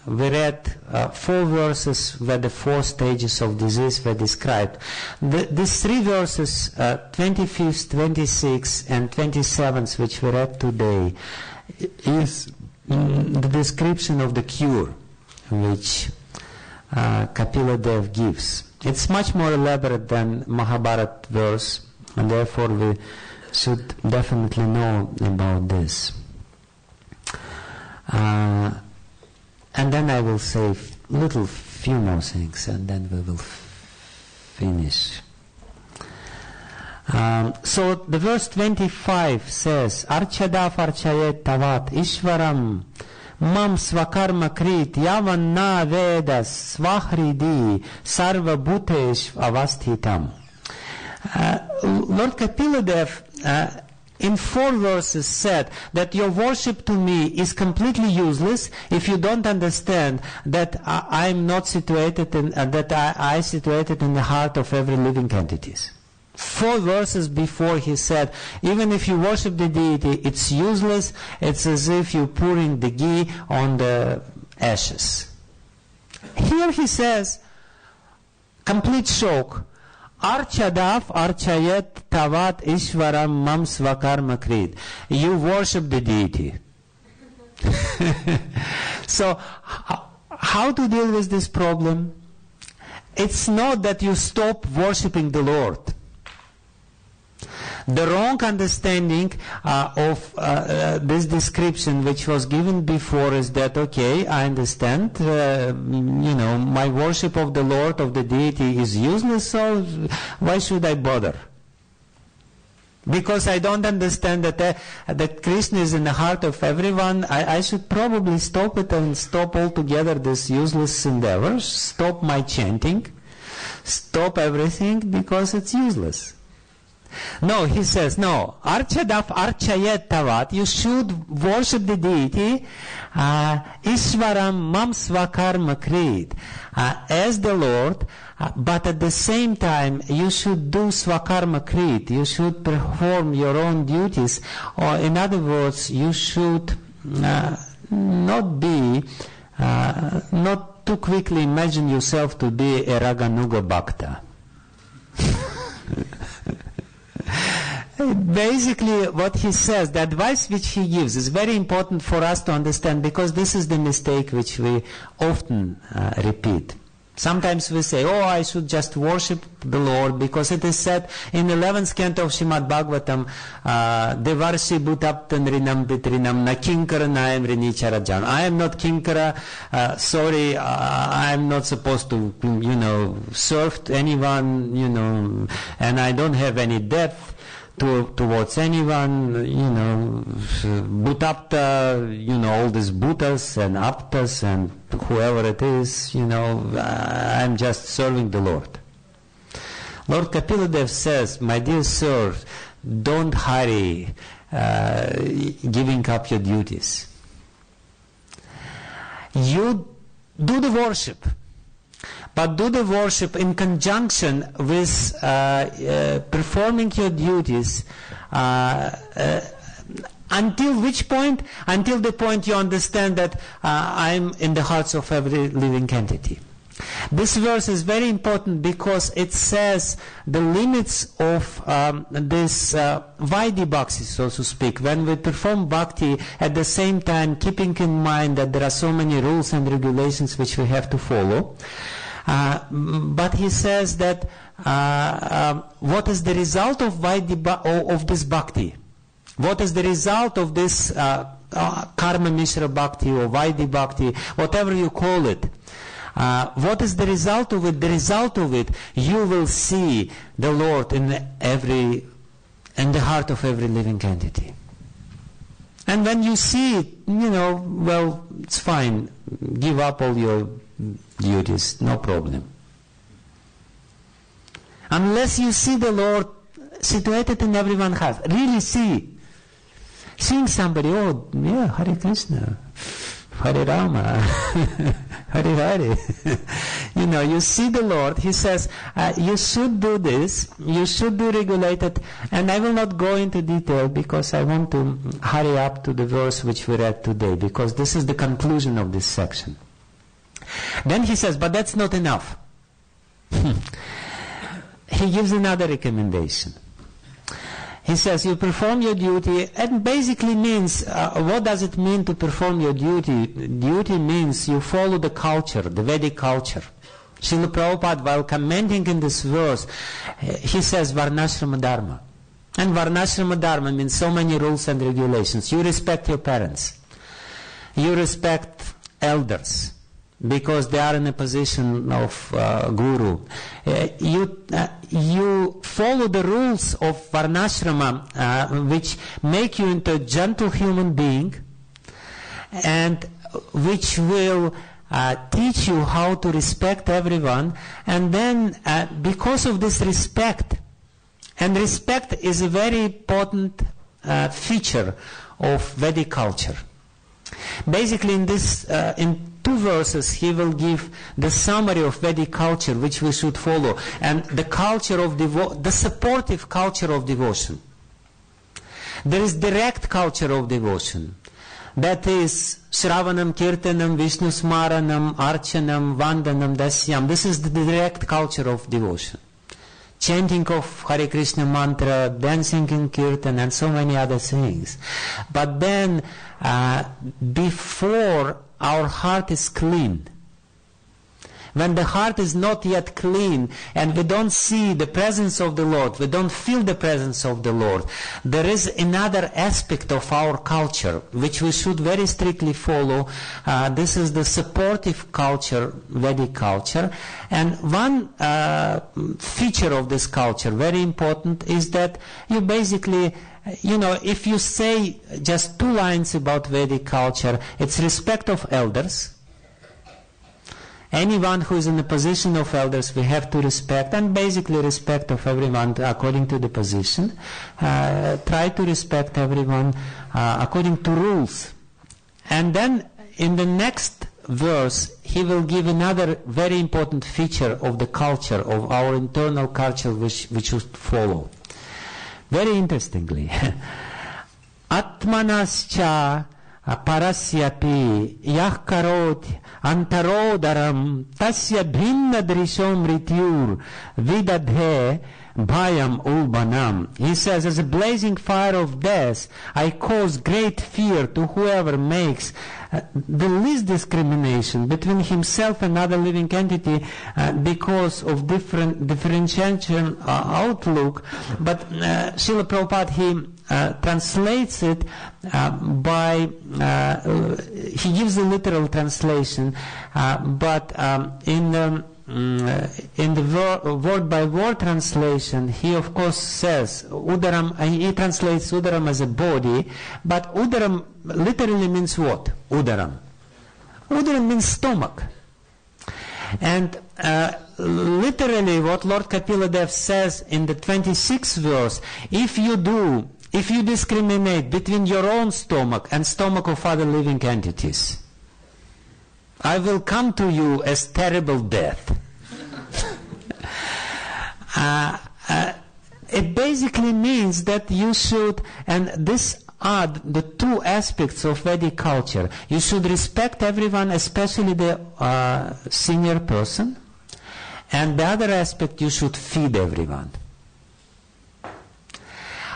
We read 4 verses where the 4 stages of disease were described. These 3 verses, 25th, 26th and 27th, which we read today, is the description of the cure which Kapila Dev gives. It's much more elaborate than Mahabharata verse, and therefore we should definitely know about this. And then I will say few more things, and then we will finish. So the verse 25 says, Archadav archayet tavat ishvaram mam svakarma krit yavan na vedas svahridi sarva bhutesh avasthitam. Lord Kapila Dev in 4 verses said that your worship to me is completely useless if you don't understand that I am not situated in, that I situated in the heart of every living entities. 4 verses before he said, even if you worship the deity, it's useless. It's as if you're pouring the ghee on the ashes. Here he says, complete shock. Archadav archayet tavat ishvaram mam svakarma krit. You worship the deity. So, how to deal with this problem? It's not that you stop worshipping the Lord. The wrong understanding of this description which was given before is that, okay, I understand, my worship of the Lord, of the deity is useless, so why should I bother? Because I don't understand that Krishna is in the heart of everyone, I should probably stop it and stop altogether this useless endeavors, stop my chanting, stop everything because it's useless. No, he says, no, Archadav Archayet Tavat, you should worship the deity, Ishvaram Mam Svakarma Krit, as the Lord, but at the same time, you should do Svakarma Krit, you should perform your own duties, or in other words, you should not too quickly imagine yourself to be a Raganuga Bhakta. Basically, what he says, the advice which he gives is very important for us to understand, because this is the mistake which we often repeat. Sometimes we say, oh, I should just worship the Lord, because it is said in 11th canto of Srimad Bhagavatam, Devarshi bhutaptan rinam pitrinam na kinkara naam rinicharajan. I am not kinkara, sorry, I am not supposed to, serve anyone, and I don't have any debt towards anyone, Bhutapta, all these Bhutas and Aptas and whoever it is, I'm just serving the Lord. Lord Kapila says, my dear sir, don't hurry giving up your duties. You do the worship, but do the worship in conjunction with performing your duties until which point? Until the point you understand that I'm in the hearts of every living entity. This verse is very important because it says the limits of this Vaidhi Bhakti, so to speak. When we perform Bhakti, at the same time keeping in mind that there are so many rules and regulations which we have to follow. But he says that what is the result of this Bhakti? What is the result of this Karma Mishra Bhakti or Vaidhi Bhakti, whatever you call it? What is the result of it? The result of it, you will see the Lord in the heart of every living entity. And when you see it, well, it's fine. Give up all your duties, no problem. Unless you see the Lord situated in everyone's heart, really see. Seeing somebody, oh, yeah, Hare Krishna, Hare Rama, Hare Hare. You see the Lord, he says, you should do this, you should be regulated, and I will not go into detail because I want to hurry up to the verse which we read today, because this is the conclusion of this section. Then he says, but that's not enough. He gives another recommendation. He says, you perform your duty, and basically means, what does it mean to perform your duty? Duty means you follow the culture, the Vedic culture. Srila Prabhupada, while commenting in this verse, he says Varnashrama Dharma. And Varnashrama Dharma means so many rules and regulations. You respect your parents. You respect elders, because they are in a position of guru. You follow the rules of Varnashrama, which make you into a gentle human being, and which will teach you how to respect everyone. And then because of this respect, and respect is a very important feature of Vedic culture. Basically in this, in 2 verses, he will give the summary of Vedic culture which we should follow, and the culture of the supportive culture of devotion. There is direct culture of devotion. That is Shravanam, Kirtanam, Vishnu Smaranam, Archanam, Vandanam, Dasyam. This is the direct culture of devotion. Chanting of Hare Krishna mantra, dancing in Kirtan, and so many other things. But then, before our heart is clean, when the heart is not yet clean, and we don't see the presence of the Lord, we don't feel the presence of the Lord, there is another aspect of our culture which we should very strictly follow. This is the supportive culture, Vedic culture. And one feature of this culture, very important, is that you basically, if you say just 2 lines about Vedic culture, it's respect of elders. Anyone who is in the position of elders we have to respect, and basically respect of everyone according to the position. Try to respect everyone according to rules. And then in the next verse he will give another very important feature of the culture, of our internal culture which we should follow. Very interestingly, Atmanascha parasyapi yah karot antarodaram tasya bhinna drishom rityur vidadhe bhayam ulbanam. He says, as a blazing fire of death, I cause great fear to whoever makes the least discrimination between himself and other living entity because of differentiation outlook. But Srila Prabhupada, he translates it by, he gives a literal translation, but in the word-by-word translation, he of course says udaram. He translates udaram as a body, but udaram literally means what? Udaram. Udaram means stomach. And literally, what Lord Kapila Dev says in the 26th verse: if you discriminate between your own stomach and stomach of other living entities, I will come to you as terrible death. It basically means that you should, and this are the two aspects of Vedic culture. You should respect everyone, especially the senior person, and the other aspect, you should feed everyone.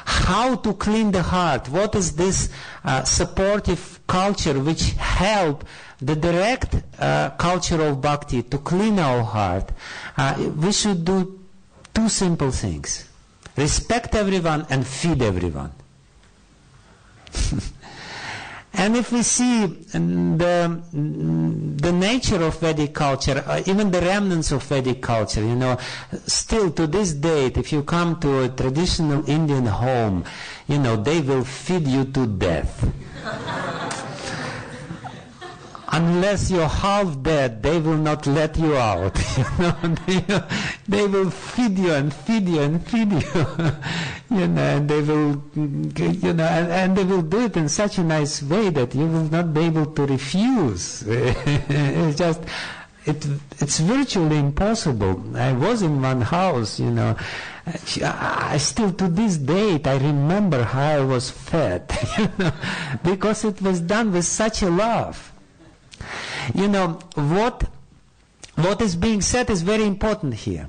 How to clean the heart? What is this supportive culture which help the direct culture of bhakti to clean our heart? We should do two simple things: respect everyone and feed everyone. And if we see the nature of Vedic culture, even the remnants of Vedic culture, still to this date, if you come to a traditional Indian home, they will feed you to death. Unless you're half dead, they will not let you out. They will feed you and feed you and feed you. And they will, and they will do it in such a nice way that you will not be able to refuse. It's virtually impossible. I was in one house, I still to this date I remember how I was fed, because it was done with such a love. What is being said is very important here,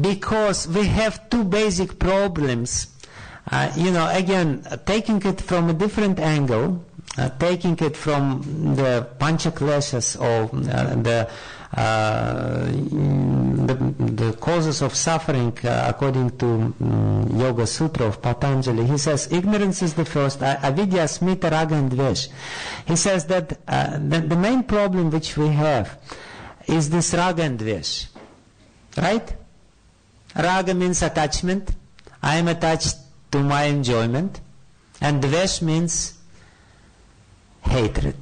because we have two basic problems. Again, taking it from a different angle, taking it from the panchakleshas or the causes of suffering according to Yoga Sutra of Patanjali. He says ignorance is the first, avidya, smita, raga and dvesh. He says that the main problem which we have is this raga and dvesh, right? Raga means attachment. I am attached to my enjoyment, and dvesh means hatred.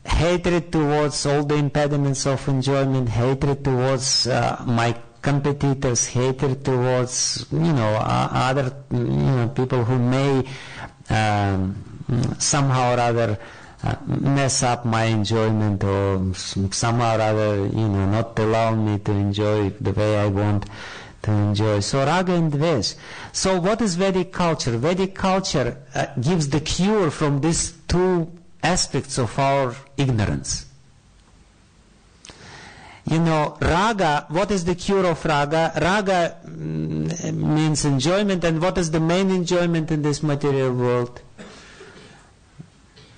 Hatred towards all the impediments of enjoyment, hatred towards my competitors, hatred towards other people who may somehow or other mess up my enjoyment, or somehow or other not allow me to enjoy the way I want to enjoy. So raga and dvesh. So what is Vedic culture? Vedic culture gives the cure from these two aspects of our ignorance. Raga, what is the cure of raga? Raga means enjoyment, and what is the main enjoyment in this material world?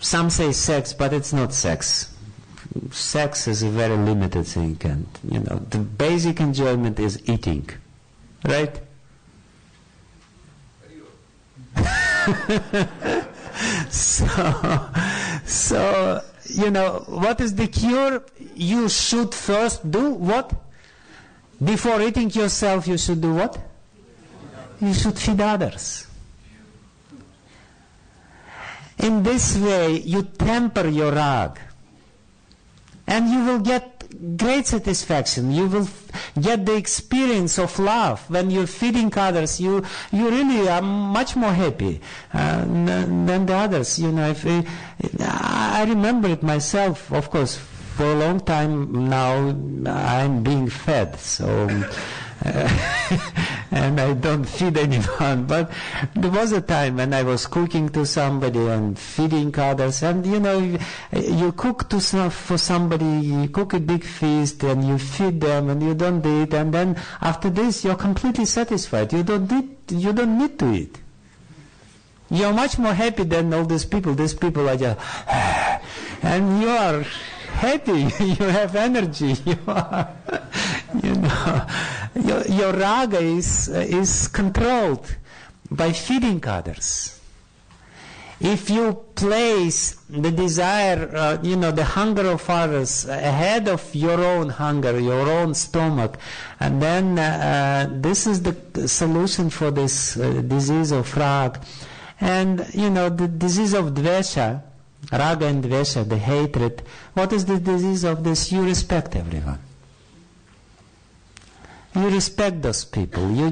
Some say sex, but it's not sex. Sex is a very limited thing, and the basic enjoyment is eating, right? So, what is the cure? You should first do what? Before eating yourself, you should do what? You should feed others. In this way, you temper your rag, and you will get great satisfaction. You will get the experience of love. When you're feeding others, you really are much more happy than the others. I remember it myself, of course. For a long time now, I'm being fed. So and I don't feed anyone. But there was a time when I was cooking to somebody and feeding others, and you cook for somebody, you cook a big feast and you feed them and you don't eat, and then after this you're completely satisfied. You don't need to eat. You're much more happy than all these people. These people are just and you are happy, you have energy, your raga is controlled by feeding others. If you place the desire, the hunger of others ahead of your own hunger, your own stomach, and then this is the solution for this disease of raga. And, the disease of dvesha, raga and dvesha, the hatred, what is the disease of this? You respect everyone. You respect those people. You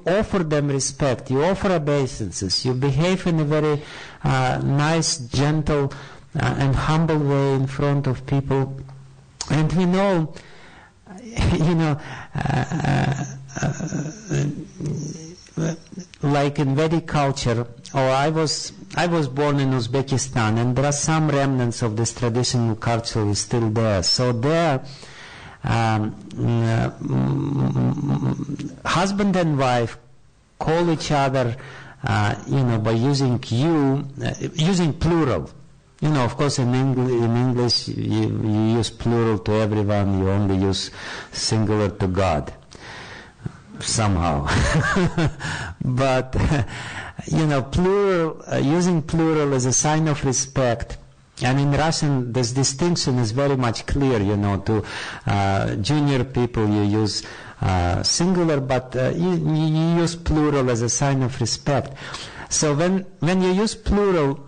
offer them respect. You offer obeisances. You behave in a very nice, gentle, and humble way in front of people. And we know, like in Vedic culture, or I was born in Uzbekistan, and there are some remnants of this traditional culture is still there. So there, husband and wife call each other, by using using plural. Of course, in English you use plural to everyone. You only use singular to God. Somehow. But plural, using plural is a sign of respect. And in Russian this distinction is very much clear. To junior people you use singular, but you use plural as a sign of respect. So when you use plural,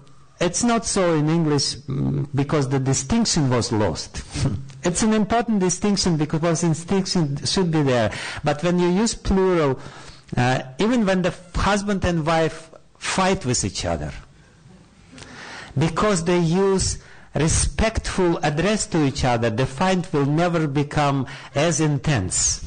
it's not so in English because the distinction was lost. It's an important distinction because distinction should be there. But when you use plural, even when the husband and wife fight with each other, because they use respectful address to each other, the fight will never become as intense.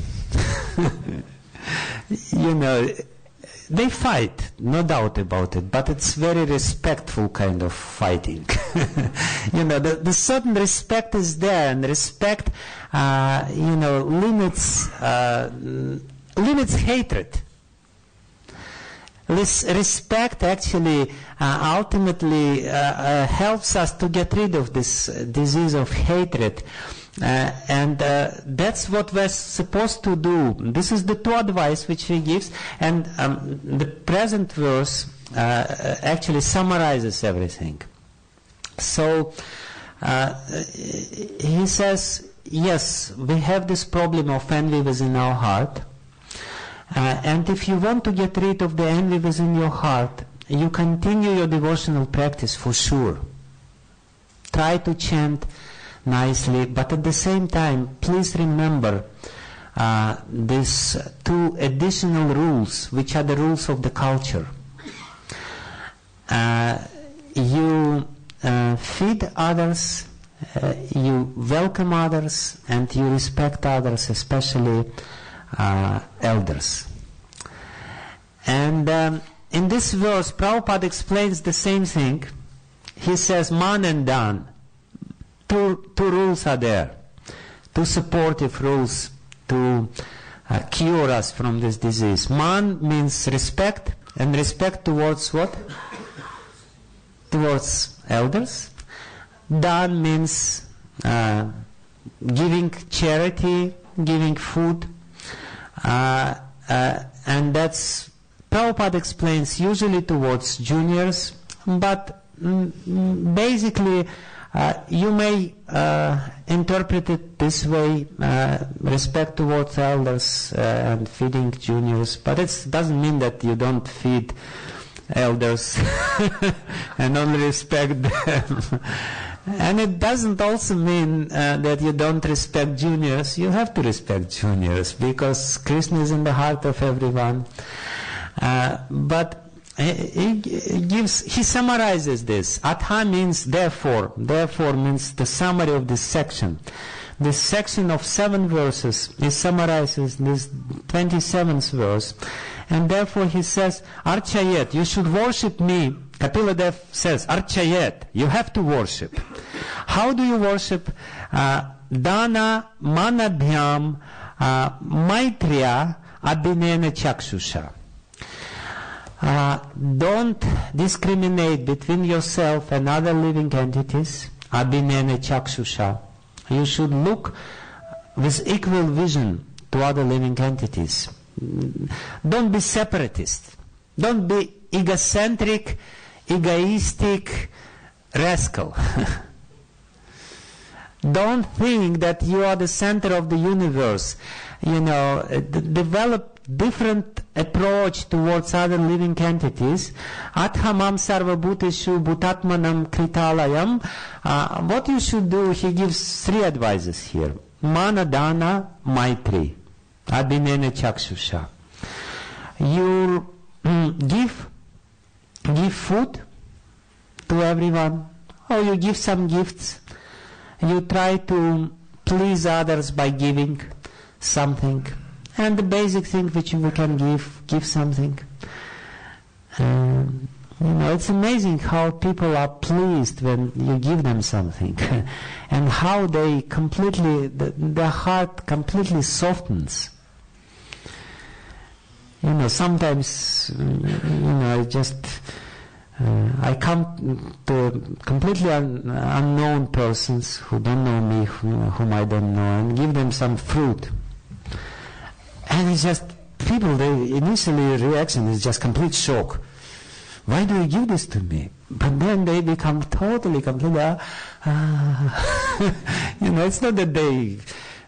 They fight, no doubt about it, but it's very respectful kind of fighting. The certain respect is there, and respect, limits hatred. This respect actually ultimately helps us to get rid of this disease of hatred. And that's what we're supposed to do. This is the two advice which he gives, and the present verse actually summarizes everything. So he says, yes, we have this problem of envy within our heart, and if you want to get rid of the envy within your heart, you continue your devotional practice for sure. Try to chant nicely, but at the same time, please remember these two additional rules, which are the rules of the culture. You feed others, you welcome others, and you respect others, especially elders. And in this verse, Prabhupada explains the same thing. He says, man and dan. Two rules are there, two supportive rules to cure us from this disease. Man means respect, and respect towards what? Towards elders. Dan means giving charity, giving food, and that's, Prabhupada explains, usually towards juniors, but basically you may interpret it this way, respect towards elders and feeding juniors, but it doesn't mean that you don't feed elders and only respect them. And it doesn't also mean that you don't respect juniors. You have to respect juniors because Krishna is in the heart of everyone. But he summarizes this. Atha means therefore. Therefore means the summary of this section. this section of 7 verses is summarized in this 27th verse. And therefore he says, Archayet, you should worship me. Kapila Dev says, Archayet, you have to worship. How do you worship? Dana manadhyam maitriya abhinena chakshusha. Don't discriminate between yourself and other living entities. Abhinena chakshusha. You should look with equal vision to other living entities. Don't be separatist. Don't be egocentric, egoistic rascal. Don't think that you are the center of the universe. Develop different approach towards other living entities. Athamam sarvabhuteshu bhutatmanam kritalayam. What you should do, he gives 3 advices here. Manadana maitri. Abhinena chakshusha. You give food to everyone, or you give some gifts. You try to please others by giving something. And the basic thing which we can give something. It's amazing how people are pleased when you give them something. And how they their heart completely softens. Sometimes, I come to completely unknown persons who don't know me, whom I don't know, and give them some fruit. And it's just, people, initially reaction is just complete shock. Why do you give this to me? But then they become completely, it's not that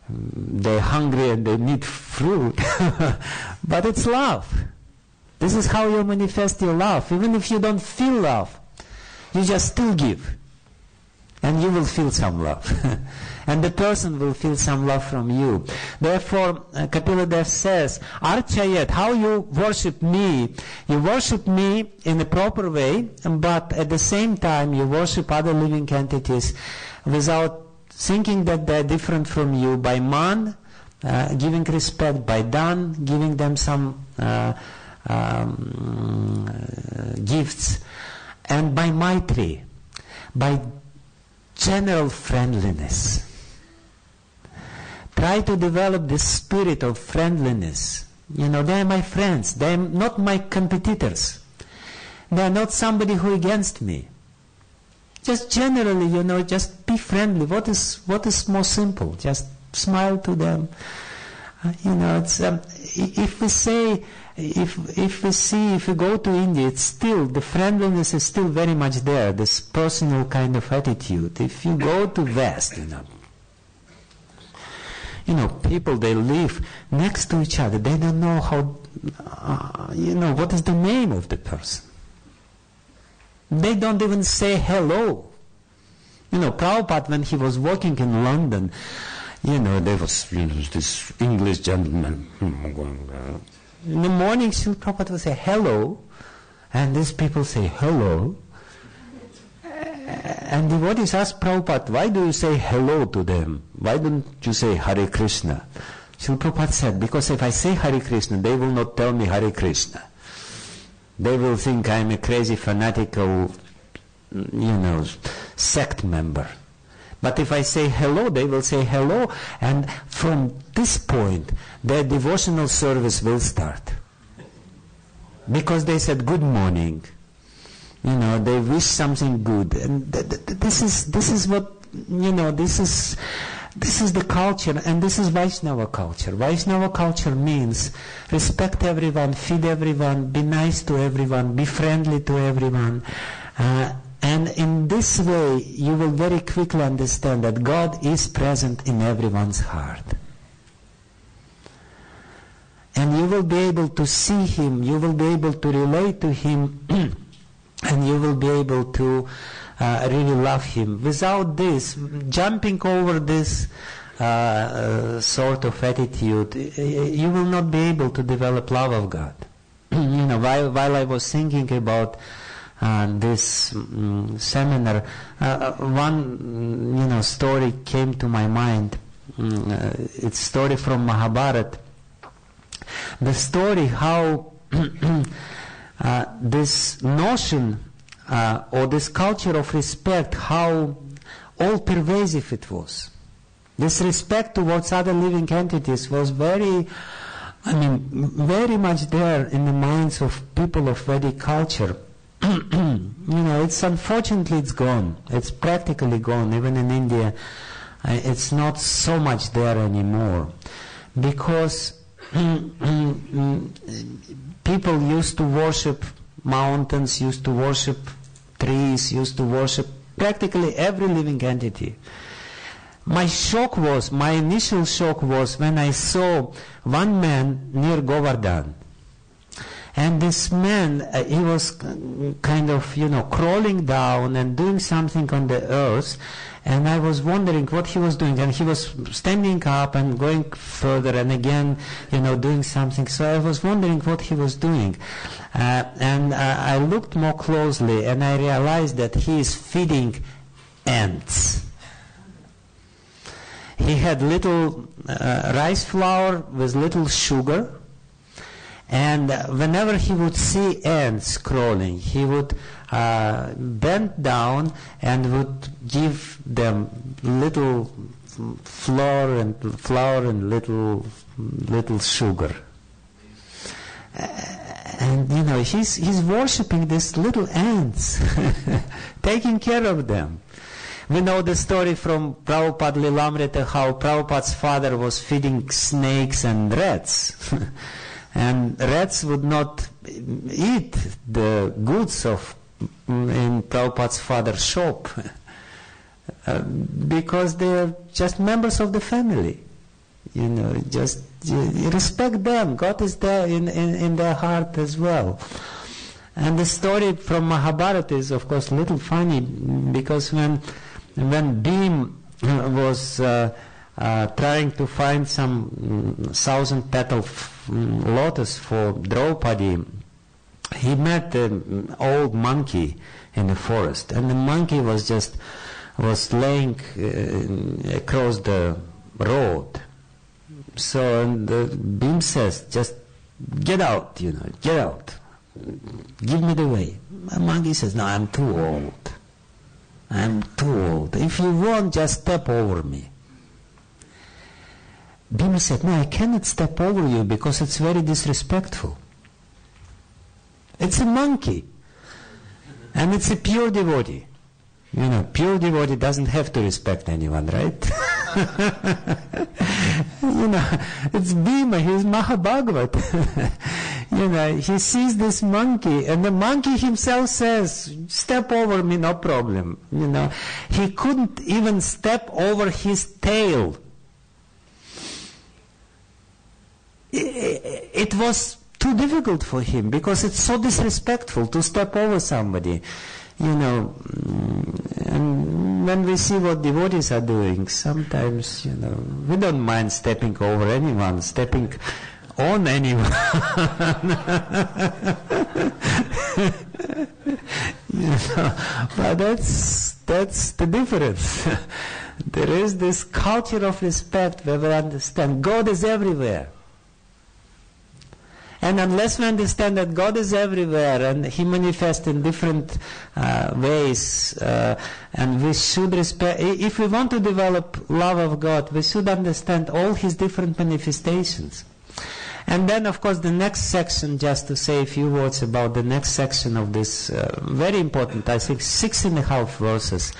they're hungry and they need fruit, but it's love. This is how you manifest your love. Even if you don't feel love, you just still give. And you will feel some love. And the person will feel some love from you. Therefore, Kapila Dev says, Archayat, how you worship me? You worship me in a proper way, but at the same time you worship other living entities without thinking that they're different from you. By man, giving respect. By dan, giving them some gifts. And by maitri, by general friendliness. Try to develop this spirit of friendliness. They are my friends. They are not my competitors. They are not somebody who against me. Just generally, just be friendly. What is more simple? Just smile to them. It's if we go to India, it's still, the friendliness is still very much there, this personal kind of attitude. If you go to West, people, they live next to each other. They don't know how, what is the name of the person. They don't even say hello. Prabhupada, when he was working in London, there was this English gentleman. In the morning, Srila Prabhupada would say hello, and these people say hello. And devotees ask Prabhupada, why do you say hello to them? Why don't you say Hare Krishna? Srila Prabhupada said, because if I say Hare Krishna, they will not tell me Hare Krishna. They will think I'm a crazy fanatical, sect member. But if I say hello, they will say hello, and from this point, their devotional service will start. Because they said good morning. They wish something good. And this is what, this is the culture, and this is Vaishnava culture. Vaishnava culture means respect everyone, feed everyone, be nice to everyone, be friendly to everyone. And in this way, you will very quickly understand that God is present in everyone's heart. And you will be able to see Him, you will be able to relate to Him, and you will be able to really love Him. Without this, jumping over this sort of attitude, you will not be able to develop love of God. While I was thinking about this seminar, one story came to my mind. it's a story from Mahabharata. The story how this notion or this culture of respect, how all-pervasive it was. This respect towards other living entities was very much there in the minds of people of Vedic culture. It's unfortunately it's gone. It's practically gone. Even in India, it's not so much there anymore, because people used to worship mountains, used to worship trees, used to worship practically every living entity. My initial shock was when I saw one man near Govardhan. And this man, he was kind of, crawling down and doing something on the earth. And I was wondering what he was doing. And he was standing up and going further and again, doing something. So I was wondering what he was doing. And I looked more closely and I realized that he is feeding ants. He had little rice flour with little sugar. And whenever he would see ants crawling, he would bend down and would give them little flour and little sugar. And he's worshipping these little ants, taking care of them. We know the story from Prabhupada Lilamrita, how Prabhupada's father was feeding snakes and rats. And rats would not eat the goods in Prabhupada's father's shop because they are just members of the family. Just respect them. God is there in their heart as well. And the story from Mahabharata is, of course, a little funny, because when Bhim was trying to find some 1,000-petal lotus for Draupadi, he met an old monkey in the forest, and the monkey was laying across the road. So Bhim says, just get out, get out, give me the way. The monkey says, no, I'm too old. If you want, just step over me. Bhima said, no, I cannot step over you because it's very disrespectful. It's a monkey. And it's a pure devotee. Pure devotee doesn't have to respect anyone, right? It's Bhima, he's Mahabhagavat. He sees this monkey, and the monkey himself says, step over me, no problem. He couldn't even step over his tail. It was too difficult for him because it's so disrespectful to step over somebody, And when we see what devotees are doing, sometimes, we don't mind stepping over anyone, stepping on anyone. But that's the difference. There is this culture of respect where we understand God is everywhere. And unless we understand that God is everywhere and He manifests in different ways, and we should respect, if we want to develop love of God, we should understand all His different manifestations. And then, of course, the next section, just to say a few words about the next section of this, very important, I think 6.5 verses.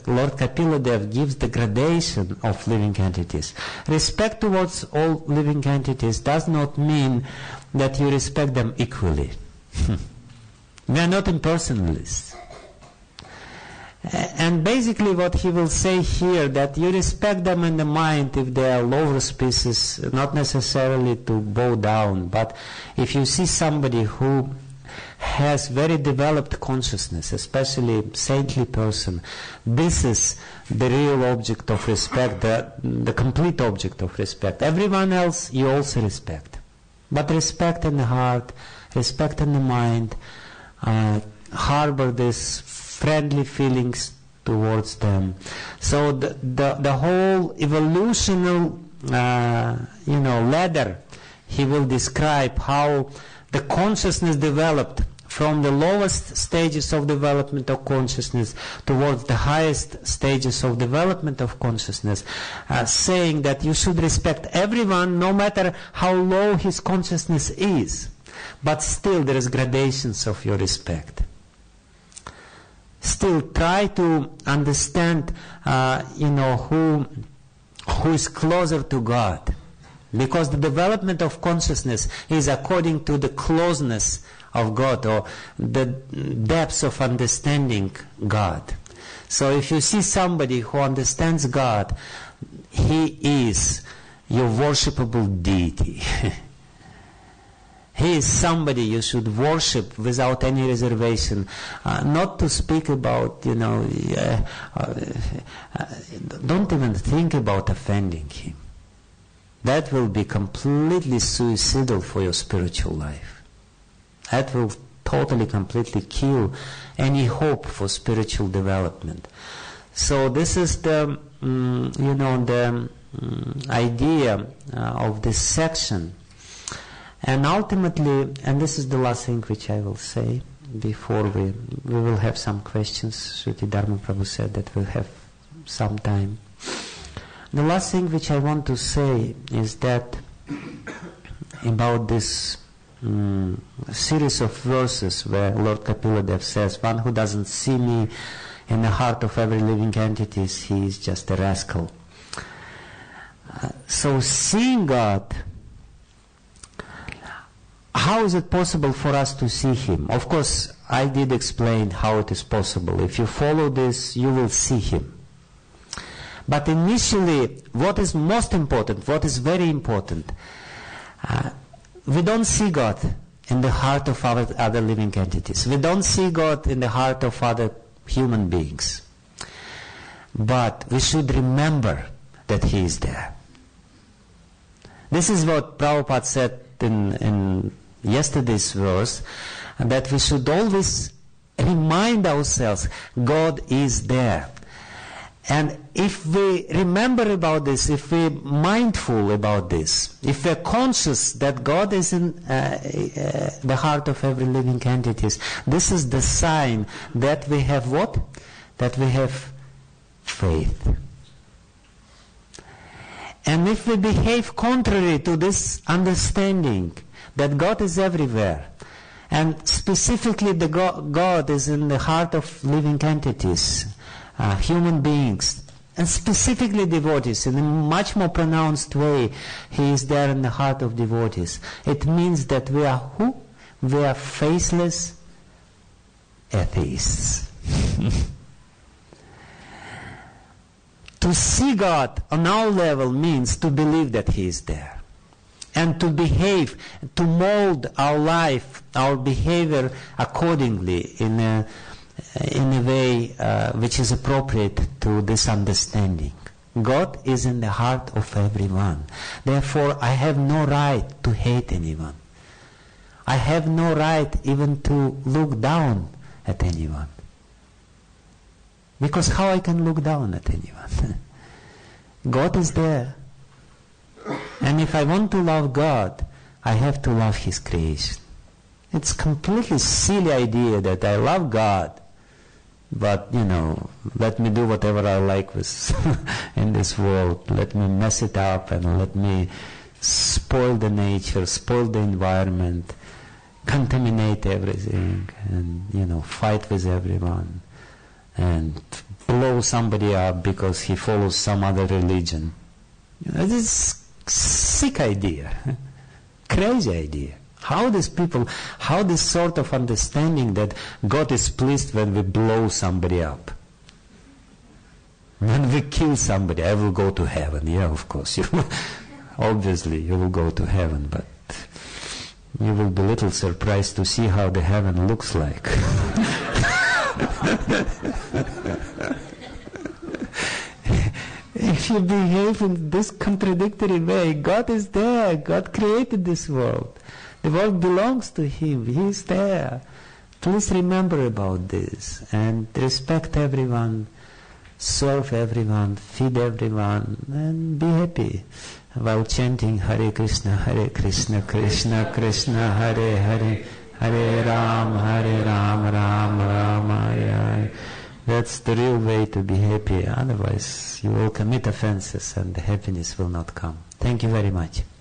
Lord Kapila Dev gives the gradation of living entities. Respect towards all living entities does not mean that you respect them equally. We are not impersonalists. And basically what he will say here, that you respect them in the mind if they are lower species, not necessarily to bow down, but if you see somebody who has very developed consciousness, especially saintly person, this is the real object of respect, the complete object of respect. Everyone else you also respect. But respect in the heart, respect in the mind, harbor these friendly feelings towards them. So the whole evolutional ladder, he will describe how the consciousness developed from the lowest stages of development of consciousness towards the highest stages of development of consciousness, saying that you should respect everyone no matter how low his consciousness is, but still there is gradations of your respect. Still try to understand who is closer to God, because the development of consciousness is according to the closeness of God, or the depths of understanding God. So if you see somebody who understands God, he is your worshipable deity. He is somebody you should worship without any reservation. Not to speak about, don't even think about offending him. That will be completely suicidal for your spiritual life. That will totally, completely kill any hope for spiritual development. So this is the, idea of this section. And ultimately, and this is the last thing which I will say before we will have some questions. Shruti Dharma Prabhu said that we'll have some time. The last thing which I want to say is that about this series of verses where Lord Kapila Dev says, one who doesn't see me in the heart of every living entity, he is just a rascal. So seeing God, how is it possible for us to see Him? Of course, I did explain how it is possible. If you follow this, you will see Him. But initially, what is most important, what is very important, we don't see God in the heart of our other living entities. We don't see God in the heart of other human beings. But we should remember that He is there. This is what Prabhupada said in yesterday's verse, that we should always remind ourselves God is there. And if we remember about this, if we're mindful about this, if we're conscious that God is in the heart of every living entity, this is the sign that we have what? That we have faith. And if we behave contrary to this understanding that God is everywhere, and specifically the God is in the heart of living entities, human beings, and specifically devotees, in a much more pronounced way, He is there in the heart of devotees. It means that we are who? We are faithless atheists. To see God on our level means to believe that He is there, and to behave, to mold our life, our behavior accordingly in a way which is appropriate to this understanding. God is in the heart of everyone. Therefore, I have no right to hate anyone. I have no right even to look down at anyone. Because how I can look down at anyone? God is there. And if I want to love God, I have to love His creation. It's completely silly idea that I love God, but let me do whatever I like with in this world. Let me mess it up and let me spoil the nature, spoil the environment, contaminate everything, and fight with everyone, and blow somebody up because he follows some other religion. This is sick idea, crazy idea. How this sort of understanding that God is pleased when we blow somebody up, when we kill somebody, I will go to heaven. Yeah, of course, obviously you will go to heaven, but you will be a little surprised to see how the heaven looks like. If you behave in this contradictory way, God is there. God created this world. The world belongs to Him. He is there. Please remember about this and respect everyone serve everyone, feed everyone, and be happy while chanting Hare Krishna, Krishna Krishna, Hare Hare, Hare Ram, Ram Rama, Hare. That's the real way to be happy. Otherwise, you will commit offenses and the happiness will not come. Thank you very much.